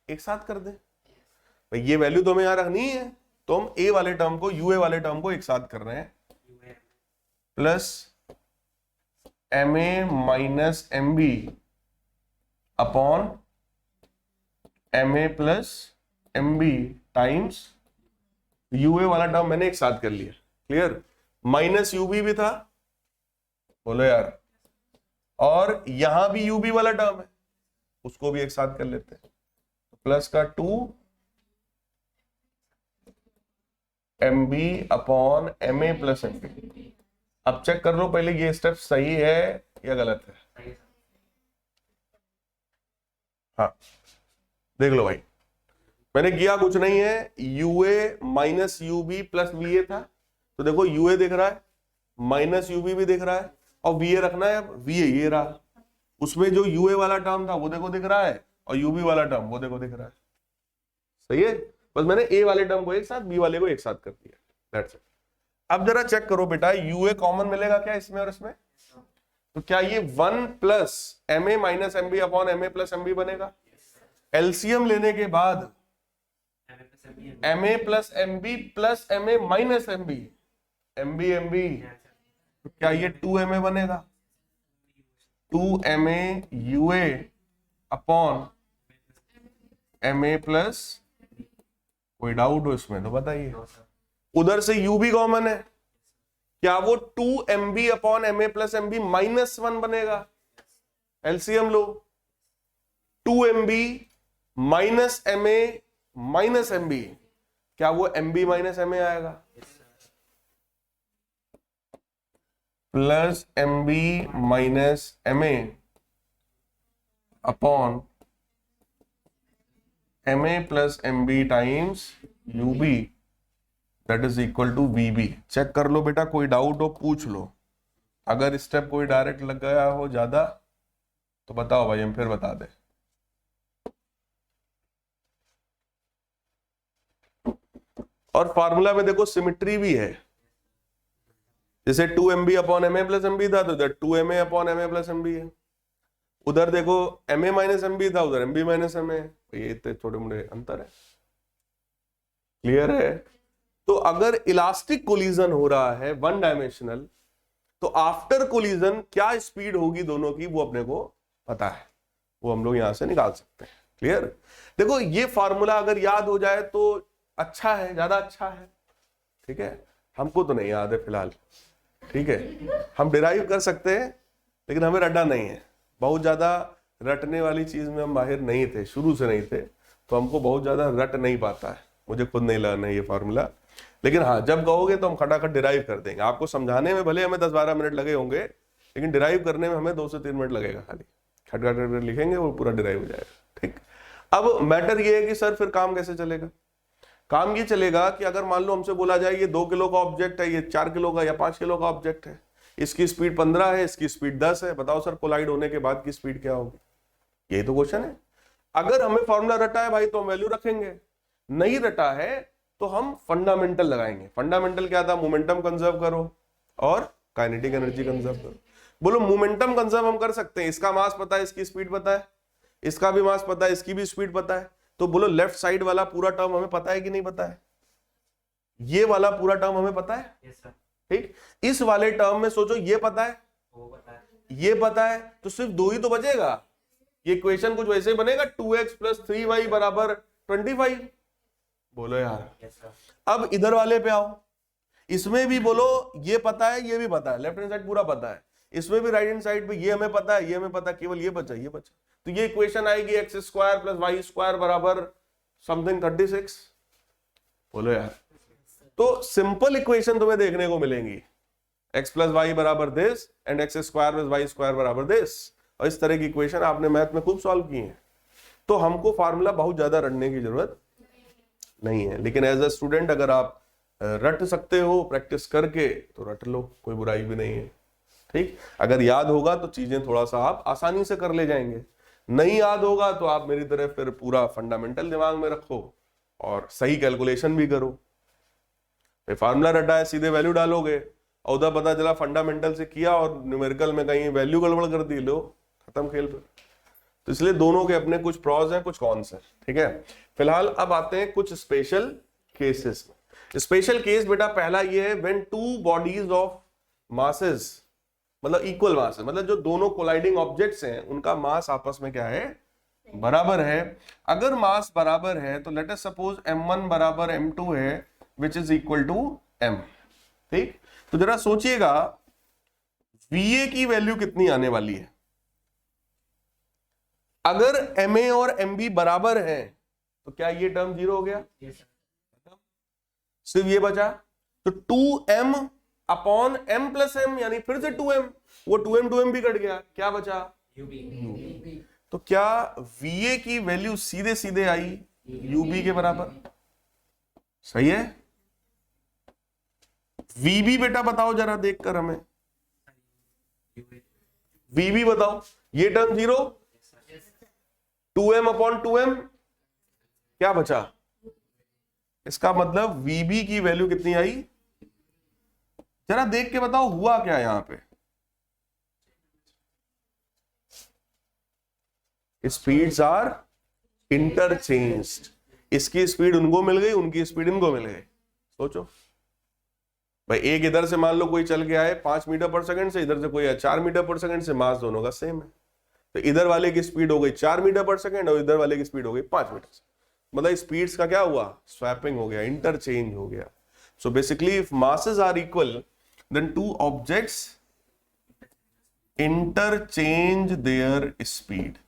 S1: एक साथ कर दे भाई, ये वैल्यू तो हमें यहां रखनी है, तो हम A वाले टर्म को UA वाले टर्म को एक साथ कर रहे हैं, plus MA minus MB upon MA plus MB times UA वाला टर्म मैंने एक साथ कर लिया। क्लियर, माइनस UB भी था, बोलो यार, और यहां भी UB वाला टर्म है, उसको भी एक साथ कर लेते हैं, प्लस का 2 MB upon MA plus MB। अब चेक कर लो पहले ये स्टेप सही है या गलत है। हाँ देख लो भाई, मैंने किया कुछ नहीं है, UA minus UB plus VA था, तो देखो UA दिख रहा है, माइनस UB भी दिख रहा है, और VA रखना है। अब VA ये रहा, उसमें जो UA वाला टर्म था वो देखो दिख रहा है, और UB वाला टर्म वो देखो दिख रहा है। सही है, बस मैंने A वाले टर्म को एक साथ, B वाले को एक साथ कर दिया, दैट्स इट। अब जरा चेक करो बेटा, UA कॉमन मिलेगा क्या इसमें और इसमें, तो क्या ये 1 plus MA minus MB upon MA plus MB बनेगा। एलसीएम लेने के बाद MA plus MB plus MA minus MB, MB तो क्या ये 2MA बनेगा, 2MA UA upon MA plus, कोई डाउट हो इसमें तो बताइए। उधर से UB कॉमन है, क्या वो 2MB upon MA plus MB minus 1 बनेगा। एलसीएम लो, 2MB minus MA minus MB, क्या वो MB माइनस MA आएगा, plus MB minus MA upon MA plus MB times UB that is equal to VB। Check कर लो बेटा, कोई doubt हो पूछ लो, अगर स्टेप कोई डायरेक्ट लग गया हो ज्यादा तो बताओ भाई, हम फिर बता दे। और फार्मूला में देखो सिमिट्री भी है, जैसे 2MB upon MA plus MB था तो इधर 2MA upon MA plus MB है, उधर देखो MA माइनस MB था, उधर MB माइनस MA, ये इतने छोटे मोटे अंतर है। क्लियर है, तो अगर इलास्टिक कोलिजन हो रहा है 1 डायमेंशनल, तो आफ्टर कोलिजन क्या स्पीड होगी दोनों की वो अपने को पता है, वो हम लोग यहां से निकाल सकते हैं। क्लियर, देखो ये फॉर्मूला अगर याद हो जाए तो अच्छा है, ज्यादा अच्छा है। ठीक है, हमको तो नहीं याद है फिलहाल, ठीक है, हम डिराइव कर सकते हैं लेकिन हमें रटना नहीं है, बहुत ज्यादा रटने वाली चीज में हम माहिर नहीं थे, शुरू से नहीं थे, तो हमको बहुत ज्यादा रट नहीं पाता है, मुझे खुद नहीं लगना है ये फार्मूला, लेकिन हाँ जब कहोगे तो हम खटाखट डिराइव कर देंगे। आपको समझाने में भले हमें 10-12 मिनट लगे होंगे, लेकिन डिराइव करने में हमें 2 से 3 मिनट लगेगा, खाली खटखट लिखेंगे वो पूरा डिराइव हो जाएगा। ठीक, अब मैटर ये है कि सर फिर काम कैसे चलेगा। काम ये चलेगा कि अगर मान लो हमसे बोला जाए ये 2 किलो का ऑब्जेक्ट है, ये 4 किलो का या 5 किलो का ऑब्जेक्ट है, इसकी स्पीड 15 है, इसकी स्पीड 10 है, बताओ सर कोलाइड होने के बाद की स्पीड क्या होगी, यही तो क्वेश्चन है। अगर हमें फॉर्मूला रटा है भाई तो हम वैल्यू रखेंगे, नहीं रटा है तो हम फंडामेंटल लगाएंगे। फंडामेंटल क्या था, मोमेंटम कंजर्व करो और काइनेटिक एनर्जी कंजर्व करो। बोलो मोमेंटम कंजर्व हम कर सकते हैं, इसका मास पता है, इसकी स्पीड पता है, इसका भी मास पता है, इसकी भी स्पीड पता है, तो बोलो लेफ्ट साइड वाला पूरा टर्म हमें पता है कि नहीं पता है, ये वाला पूरा टर्म हमें पता है। ठीक, इस वाले टर्म में सोचो ये पता है, ये पता है, तो सिर्फ 2 ही तो बचेगा। ये इक्वेशन कुछ वैसे बनेगा, 2x प्लस 3y बराबर 25। बोलो यार, अब इधर वाले पे आओ, इसमें भी बोलो ये पता है, ये भी पता है, लेफ्ट हैंड साइड पूरा पता है, इसमें भी राइट हैंड साइड पे ये हमें पता है, ये हमें पता है, केवल ये बचा, ये बचा, तो ये इक्वेशन आएगी x square plus Y square बराबर समथिंग 36। बोलो यार, तो सिंपल इक्वेशन तुम्हें देखने को मिलेंगी, x प्लस वाई बराबर this and x square plus Y square बराबर दिस, और इस तरह की इक्वेशन आपने मैथ में खूब सॉल्व की है, तो हमको फार्मूला बहुत ज्यादा रटने की जरूरत नहीं है। लेकिन एज अ स्टूडेंट अगर आप रट सकते हो प्रैक्टिस करके तो रट लो, कोई बुराई भी नहीं है। ठीक, अगर याद होगा तो चीजें थोड़ा सा आप आसानी से कर ले जाएंगे, नहीं याद होगा तो आप मेरी तरह फिर पूरा फंडामेंटल दिमाग में रखो और सही कैलकुलेशन भी करो। फार्मूला रटा है, सीधे वैल्यू डालोगे, और उधर पता चला फंडामेंटल से किया और न्यूमेरिकल में कहीं वैल्यू गड़बड़ कर दी, लो खत्म खेल पे। तो इसलिए दोनों के अपने कुछ प्रॉस हैं, कुछ कॉन्स हैं। ठीक है, फिलहाल अब आते हैं कुछ स्पेशल केसेस में। स्पेशल केस बेटा पहला ये है when two bodies of masses, मतलब इक्वल मास है, मतलब जो दोनों कोलाइडिंग ऑब्जेक्ट्स हैं उनका मास आपस में क्या है, बराबर है। अगर मास बराबर है तो लेट अस सपोज m1 बराबर m2 है which is equal to m। ठीक, तो जरा सोचिएगा Va की वैल्यू कितनी आने वाली है। अगर Ma और Mb बराबर है तो क्या ये टर्म जीरो हो गया? सिर्फ ये बचा, तो 2m upon m plus m, यानी फिर से 2m, वो 2m भी कट गया, क्या बचा? ub। तो क्या Va की वैल्यू सीधे सीधे आई ub के बराबर? सही है। Vb बेटा बताओ जरा देखकर हमें, Vb बताओ, ये term zero, 2m upon 2m क्या बचा? इसका मतलब Vb की वैल्यू कितनी आई? जरा देख के बताओ हुआ क्या यहां पे? स्पीड्स आर इंटरचेंज्ड, इसकी स्पीड उनको मिल गई, उनकी स्पीड इनको मिल गई। सोचो भाई, एक इधर से मान लो कोई चल के आए 5 मीटर पर सेकंड से, इधर से कोई 4 मीटर पर सेकंड से, मास दोनों का सेम है, तो इधर वाले की स्पीड हो गई 4 मीटर पर सेकंड और इधर वाले की स्पीड हो गई 5 मीटर, मतलब स्पीड्स का क्या हुआ? स्वैपिंग हो गया, इंटरचेंज हो गया। So basically if masses are equal then two objects interchange their speed।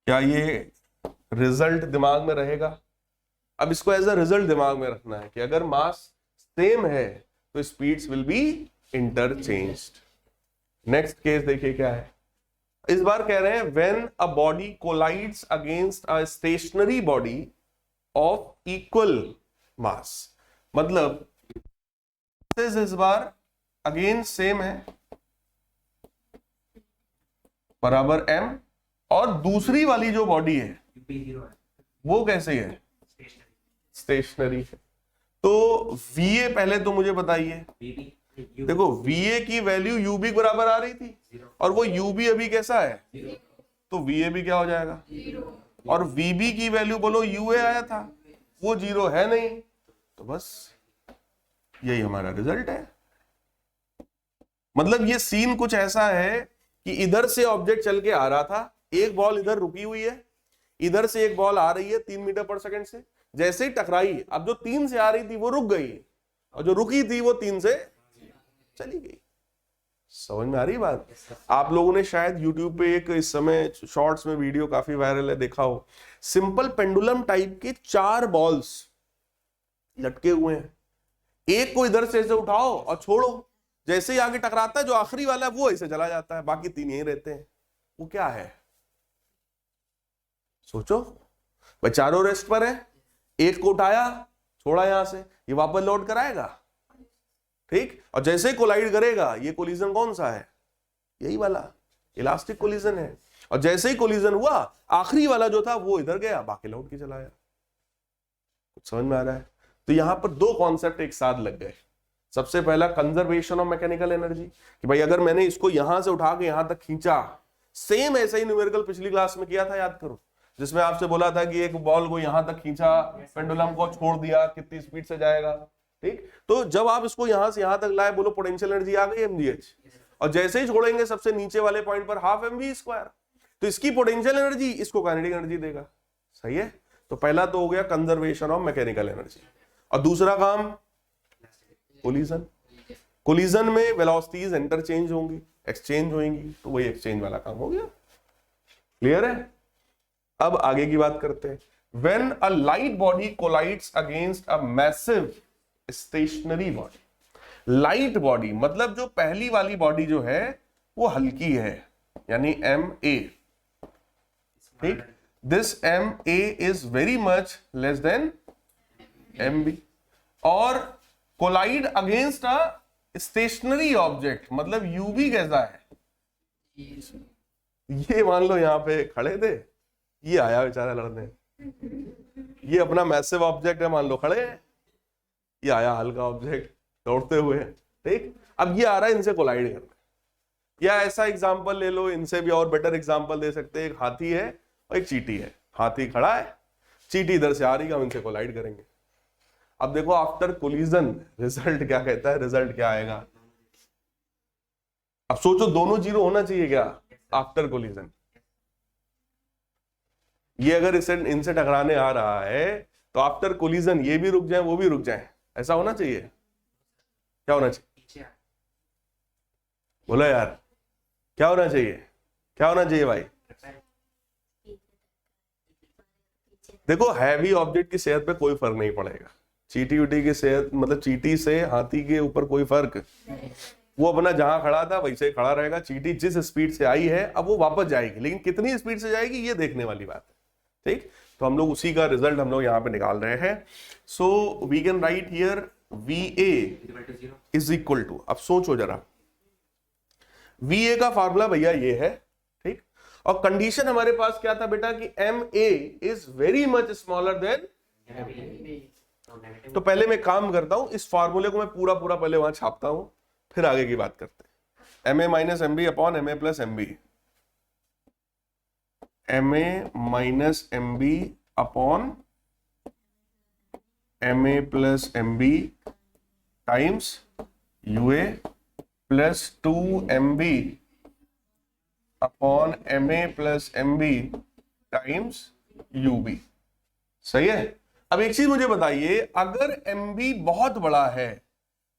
S1: क्या ये रिजल्ट दिमाग में रहेगा? अब इसको एज अ रिजल्ट दिमाग में रखना है कि अगर मास सेम है तो speeds will be interchanged. Next case देखिए क्या है, इस बार कह रहे हैं when a body collides against a stationary body of equal mass, मतलब इस बार अगेंस्ट सेम है बराबर m, और दूसरी वाली जो बॉडी है वो कैसे है? स्टेशनरी है। तो Va पहले तो मुझे बताइए, देखो Va की वैल्यू ub बराबर आ रही थी और वो ub अभी कैसा है, तो Va भी क्या हो जाएगा, और Vb की वैल्यू बोलो ua आया था, वो जीरो है नहीं, तो बस यही हमारा रिजल्ट है। मतलब ये सीन कुछ ऐसा है कि इधर से ऑब्जेक्ट चल के आ रहा था, एक बॉल इधर रुकी हुई है, इधर से एक बॉल आ रही है 3 मीटर पर सेकंड से, जैसे ही टकराई, अब जो 3 से आ रही थी वो रुक गई और जो रुकी थी वो 3 से चली गई। समझ में आ रही बात? आप लोगों ने शायद YouTube पे एक इस समय शॉर्ट्स में वीडियो काफी वायरल है, देखा हो, सिंपल पेंडुलम टाइप के 4 बॉल्स लटके हुए हैं, एक को इधर से ऐसे उठाओ और छोड़ो, जैसे ही आगे टकराता है जो आखिरी वाला है वो ऐसे चला जाता है, बाकी 3 यहीं रहते हैं। वो क्या है? सोचो भाई, चारों रेस्ट पर है, एक को उठाया छोड़ा यहां से, ये वापस लौट कर आएगा, ठीक, और जैसे ही कोलाइड करेगा, ये कोलिजन कौन सा है? यही वाला इलास्टिक कोलिजन है, और जैसे ही कोलिजन हुआ आखिरी वाला जो था वो इधर गया, बाकी लौट के चला आया। कुछ समझ में आ रहा है? तो यहां पर 2 कॉन्सेप्ट एक साथ लग गए। सबसे पहला कंजर्वेशन ऑफ मैकेनिकल एनर्जी, कि भाई अगर मैंने इसको यहां से उठा के यहां तक खींचा, सेम ऐसा ही न्यूमेरिकल पिछली क्लास में किया था, याद करो, जिसमें आपसे बोला था कि एक बॉल को यहां तक खींचा, पेंडुलम को छोड़ दिया, कितनी स्पीड से जाएगा, ठीक। तो जब आप इसको यहां से यहां तक लाए, बोलो पोटेंशियल एनर्जी आ गई mgh, और जैसे ही छोड़ेंगे सबसे नीचे वाले पॉइंट पर हाफ mv², तो इसकी पोटेंशियल एनर्जी इसको काइनेटिक एनर्जी देगा। सही है? तो पहला तो हो गया कंजर्वेशन ऑफ मैकेनिकल एनर्जी, और दूसरा काम कोलिजन। कोलिजन में वेलोसिटीज इंटरचेंज होंगी, एक्सचेंज होंगी, तो वही एक्सचेंज वाला काम हो गया। क्लियर है? अब आगे की बात करते हैं। When a light body collides against a massive stationary body, light body मतलब जो पहली वाली बॉडी जो है वो हल्की है, यानी एम ए, ठीक, this M A is very much less than M B. और collide against a stationary object, मतलब यूबी कैसा है, ये मान लो यहां पे खड़े थे, ये आया बेचारा लड़ने, ये अपना मैसिव ऑब्जेक्ट है, मान लो खड़े हैं, ये आया हल्का ऑब्जेक्ट दौड़ते हुए, ठीक, अब ये आ रहा है इनसे कोलाइड करने। या ऐसा एग्जांपल ले लो, इनसे भी और बेटर एग्जांपल दे सकते हैं, एक हाथी है और एक चींटी है, हाथी खड़ा है, चींटी इधर से आ रही है, हम इनसे कोलाइड करेंगे। अब देखो आफ्टर कोलिजन रिजल्ट क्या कहता है, रिजल्ट क्या आएगा, अब सोचो दोनों जीरो होना चाहिए क्या आफ्टर कोलिजन, ये अगर इसे इनसे टकराने आ रहा है तो आफ्टर कोलिजन ये भी रुक जाए वो भी रुक जाए, ऐसा होना चाहिए, क्या होना चाहिए, बोलो यार क्या होना चाहिए, क्या होना चाहिए भाई। देखो हैवी ऑब्जेक्ट की सेहत पे कोई फर्क नहीं पड़ेगा, चींटी उटी की सेहत, मतलब चींटी से हाथी के ऊपर कोई फर्क, वो अपना जहां खड़ा था वैसे ही खड़ा रहेगा। चींटी जिस स्पीड से आई है अब वो वापस जाएगी, लेकिन कितनी स्पीड से जाएगी ये देखने वाली बात है, ठीक। तो हम लोग उसी का रिजल्ट हम लोग यहाँ पे निकाल रहे हैं। So we can write here V A is equal to, अब सोचो जरा, वी ए का फॉर्मूला भैया ये है, ठीक, और कंडीशन हमारे पास क्या था बेटा कि M A is very much smaller than, तो पहले मैं काम करता हूं, इस फॉर्मूले को मैं पूरा पूरा पहले वहां छापता हूं, फिर आगे की बात करते हैं। M A minus M B upon M A plus M B, M A minus M B upon M A plus M B times U A plus 2mb upon M A plus M B times ub, सही है। अब एक चीज मुझे बताइए, अगर mb बहुत बड़ा है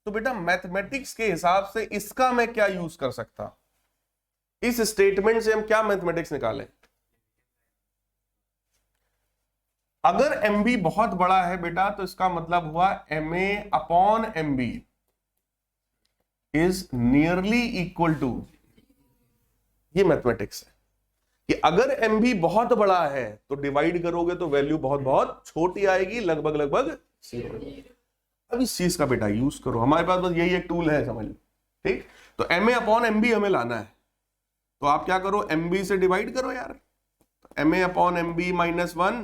S1: तो बेटा मैथमेटिक्स के हिसाब से इसका मैं क्या यूज कर सकता, इस स्टेटमेंट से हम क्या मैथमेटिक्स निकालें। अगर mb बहुत बड़ा है बेटा तो इसका मतलब हुआ ma upon mb is nearly equal to, ये मैथमेटिक्स है कि अगर mb बहुत बड़ा है तो डिवाइड करोगे तो वैल्यू बहुत बहुत छोटी आएगी, लगभग लगभग 0। अब इस चीज का बेटा यूज करो, हमारे पास बस यही एक टूल है, समझ लो, ठीक। तो ma अपॉन mb हमें लाना है, तो आप क्या करो, mb से डिवाइड करो यार, तो ma upon mb minus 1,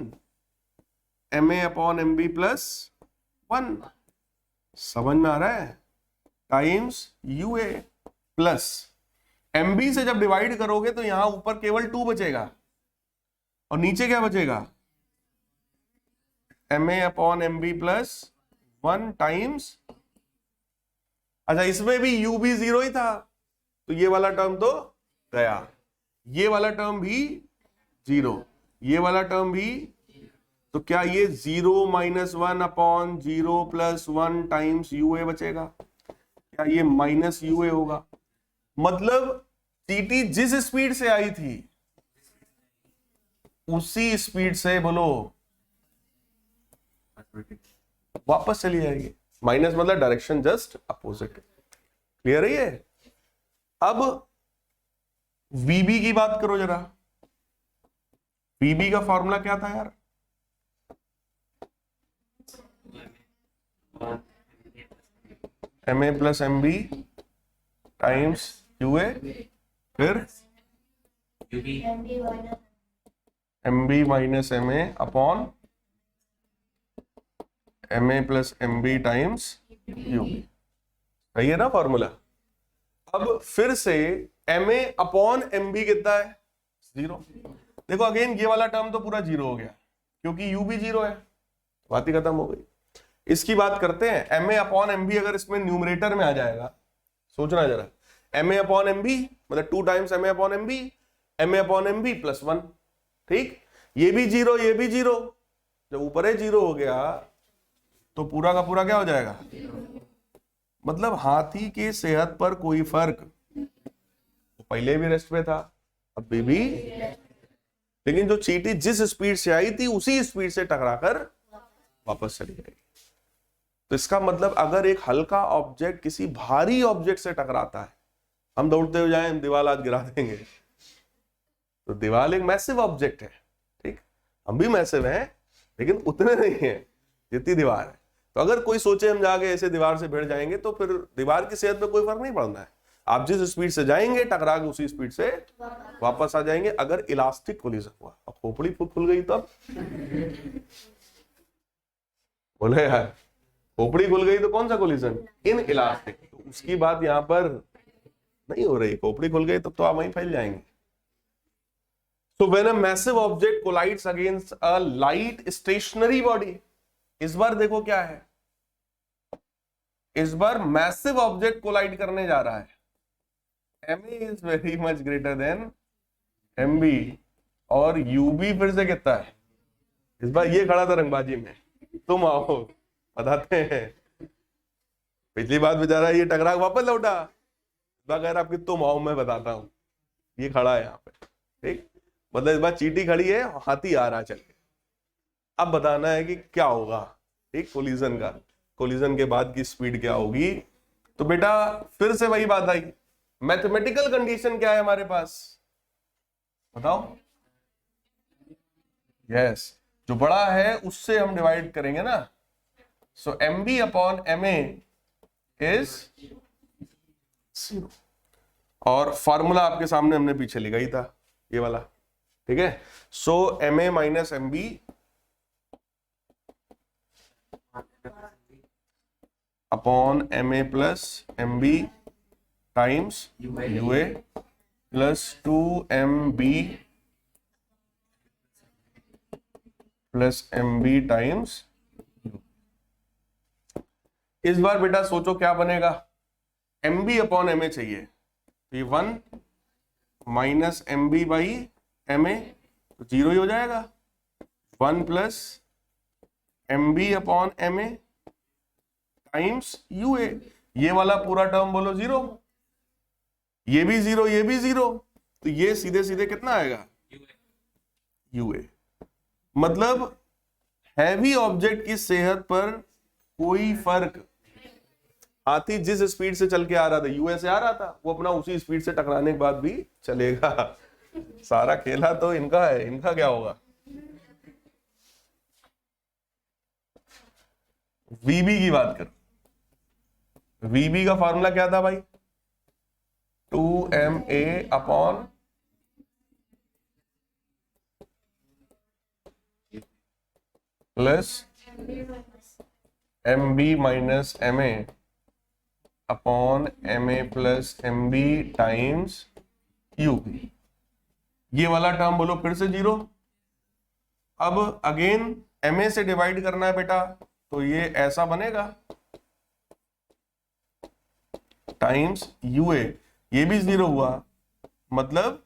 S1: ma upon mb plus 1, समझ में आ रहा है, टाइम्स यूए प्लस mb से जब डिवाइड करोगे तो यहां ऊपर केवल 2 बचेगा और नीचे क्या बचेगा, ma upon mb plus 1 times, अच्छा इसमें भी u भी 0 ही था तो ये वाला टर्म तो गया, ये वाला टर्म भी 0, ये वाला टर्म भी, तो क्या ये 0 minus 1 upon 0 plus 1 times UA बचेगा, क्या ये माइनस यूए होगा। मतलब टीटी जिस स्पीड से आई थी उसी स्पीड से बोलो वापस चली जाएगी, माइनस मतलब डायरेक्शन जस्ट अपोजिट, क्लियर है ये। अब वीबी की बात करो जरा, वीबी का फॉर्मूला क्या था यार, M A plus M B times U A, फिर M B minus M A upon M A plus M B times U B, सही है ना फॉर्मूला। अब फिर से M A upon M B कितना है, 0। देखो अगेन ये वाला टर्म तो पूरा 0 हो गया क्योंकि यू भी 0 है, बात ही खत्म हो गई। इसकी बात करते हैं, M A upon M B अगर इसमें न्यूमरेटर में आ जाएगा, सोचना जरा, M A upon M B मतलब 2 times M A upon M B, M A upon M B plus 1, ठीक, ये भी 0 ये भी 0, जब ऊपर है 0 हो गया तो पूरा का पूरा क्या हो जाएगा, मतलब हाथी के सेहत पर कोई फर्क, तो पहले भी रेस्ट पे था अब भी, लेकिन जो चींटी जिस स्पीड से आई थी उसी स्पीड से टकराकर वापस चली जाएगी। तो इसका मतलब अगर एक हल्का ऑब्जेक्ट किसी भारी ऑब्जेक्ट से टकराता है, हम दौड़ते हुए जाएं दीवार आज गिरा देंगे, तो दीवार एक मैसिव ऑब्जेक्ट है, ठीक, हम भी मैसिव हैं लेकिन उतने नहीं है जितनी दीवार है। तो अगर कोई सोचे हम जाके ऐसे दीवार से भिड़ जाएंगे तो फिर दीवार की सेहत पे कोई फर्क नहीं पड़ना है। आप जिस स्पीड से जाएंगे टकरा के उसी स्पीड से वापस आ जाएंगे। अगर इलास्टिक कोलिजन हुआ और खोपड़ी खुल गई तब बोले यार खोपड़ी खुल गई तो कौन सा कोलिजन? In elastic. तो उसकी बात यहां पर नहीं हो रही। खोपड़ी खुल गई तब तो आप वहीं फैल जाएंगे। So when a massive object collides against a light stationary body, इस बार देखो क्या है, इस बार मैसिव ऑब्जेक्ट कोलाइड करने जा रहा है। ma is very much greater than mb और ub फिर से कितना है? इस बार ये खड़ा था रंगबाजी में, तुम आओ बताते हैं। पिछली बार बेचारा ये टकरा वापस लौटा, इस बार कह रहा आपकी तुम आओ मैं बताता हूं। ये खड़ा है यहाँ पे, ठीक, मतलब इस बार चींटी खड़ी है, हाथी आ रहा चल के। अब बताना है कि क्या होगा, ठीक, कोलिजन का, कोलिजन के बाद की स्पीड क्या होगी। तो बेटा फिर से वही बात आई, मैथमेटिकल कंडीशन क्या है हमारे पास बताओ? यस, जो बड़ा है उससे हम डिवाइड करेंगे ना। सो mb अपॉन ma इज 0 और फॉर्मूला आपके सामने हमने पीछे लिखा ही था, ये वाला, ठीक है। सो ma minus mb upon ma plus mb times ua plus 2mb plus mb times. इस बार बेटा सोचो क्या बनेगा, mb अपॉन ma चाहिए, तो ये 1 माइनस mb बाई ma तो 0 ही हो जाएगा। 1 plus mb upon ma times ua, ये वाला पूरा टर्म बोलो 0, ये भी 0, ये भी 0, तो ये सीधे सीधे कितना आएगा? ua। मतलब हैवी ऑब्जेक्ट की सेहत पर कोई फर्क, हाथी जिस स्पीड से चल के आ रहा था, यूए से आ रहा था, वो अपना उसी स्पीड से टकराने के बाद भी चलेगा। सारा खेला तो इनका है, इनका क्या होगा? वीबी की बात कर, वीबी का फॉर्मूला क्या था भाई? 2ma upon plus mb minus ma upon ma plus mb times ub। ये वाला टर्म बोलो फिर से 0। अब अगेन ma से डिवाइड करना है बेटा, तो ये ऐसा बनेगा टाइम्स ua, ये भी 0 हुआ। मतलब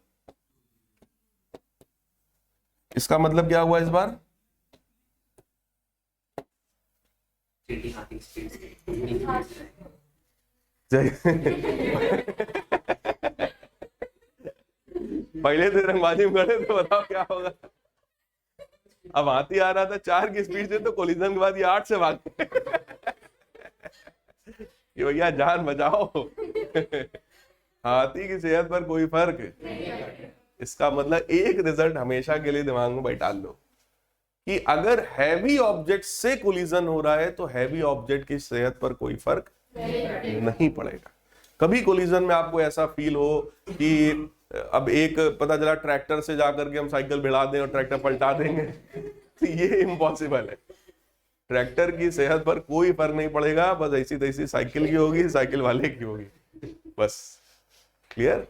S1: इसका मतलब क्या हुआ इस बार? पहले तो रंगबाजी में खड़े तो बताओ क्या होगा। अब हाथी आ रहा था 4 की स्पीड से, तो कोलिजन के बाद ये 8 से भागते कि भैया जान बचाओ। हाथी की सेहत पर कोई फर्क। इसका मतलब एक रिजल्ट हमेशा के लिए दिमाग में बैठा लो कि अगर हैवी ऑब्जेक्ट से कोलिजन हो रहा है तो हैवी ऑब्जेक्ट की सेहत पर कोई फर्क नहीं पड़ेगा। कभी कोलिजन में आपको ऐसा फील हो कि अब एक पता चला ट्रैक्टर से जाकर के हम साइकिल भिड़ा दें और ट्रैक्टर पलटा देंगे, तो ये इम्पॉसिबल है। ट्रैक्टर की सेहत पर कोई फर्क नहीं पड़ेगा, बस ऐसी तैसी साइकिल की होगी, साइकिल वाले की होगी, बस। क्लियर?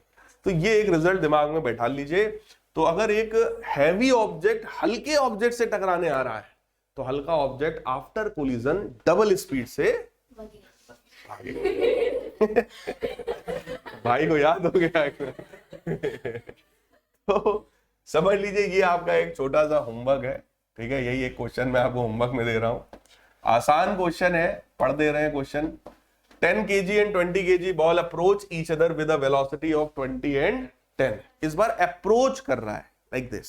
S1: तो ये एक रिजल्ट दिमाग में बैठा लीजिए। तो अगर एक हैवी ऑब्जेक्ट हल्के ऑब्जेक्ट से टकराने आ रहा है तो हल्का object after collision double speed से भाई को याद हो गया। तो समझ लीजिए ये आपका एक छोटा सा होमवर्क है, ठीक है। यही एक क्वेश्चन मैं आपको होमवर्क में दे रहा हूं, आसान क्वेश्चन है, पढ़ दे रहे हैं question. 10 kg and 20 kg ball approach each other with a velocity of 20 and 10। इस बार अप्रोच कर रहा है लाइक दिस,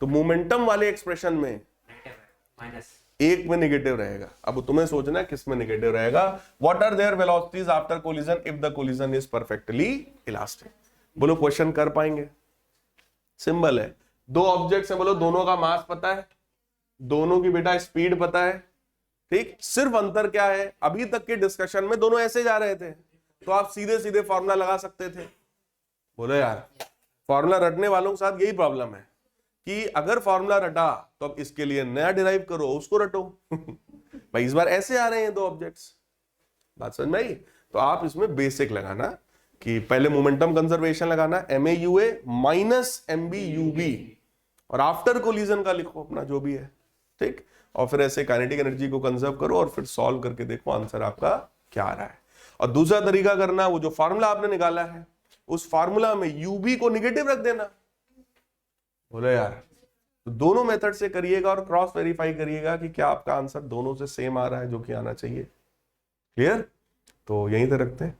S1: तो मोमेंटम वाले एक्सप्रेशन में एक में नेगेटिव रहेगा। अब तुम्हें सोचना है किस में नेगेटिव रहेगा। What are there velocities after collision if the collision is perfectly elastic? बोलो क्वेश्चन कर पाएंगे? सिंबल है। दो ऑब्जेक्ट्स हैं, बोलो दोनों का मास पता है, दोनों की बेटा स्पीड पता है, ठीक। सिर्फ अंतर क्या है, अभी तक के डिस्कशन में दोनों ऐसे जा रहे थे, तो आप सीधे सीधे फॉर्मूला लगा सकते थे। बोलो यार, फॉर्मूला रटने वालों के साथ यही प्रॉब्लम है कि अगर फॉर्मूला रटा तो अब इसके लिए नया डिराइव करो, उसको रटो। भाई इस बार ऐसे आ रहे हैं दो ऑब्जेक्ट्स, बात समझ में आई। तो आप इसमें बेसिक लगाना कि पहले मोमेंटम कंजर्वेशन लगाना MAUA माइनस MBUB, और आफ्टर कोलिजन का लिखो अपना जो भी है, ठीक। और फिर ऐसे काइनेटिक एनर्जी को कंजर्व करो और फिर सॉल्व करके देखो आंसर आपका क्या आ रहा है। और दूसरा तरीका करना, वो जो फार्मूला आपने निकाला है उस फार्मूला में UB को निगेटिव रख देना। बोलो यार, तो दोनों मेथड से करिएगा और क्रॉस वेरीफाई करिएगा कि क्या आपका आंसर दोनों से सेम आ रहा है जो कि आना चाहिए। क्लियर? तो यहीं तक रखते हैं।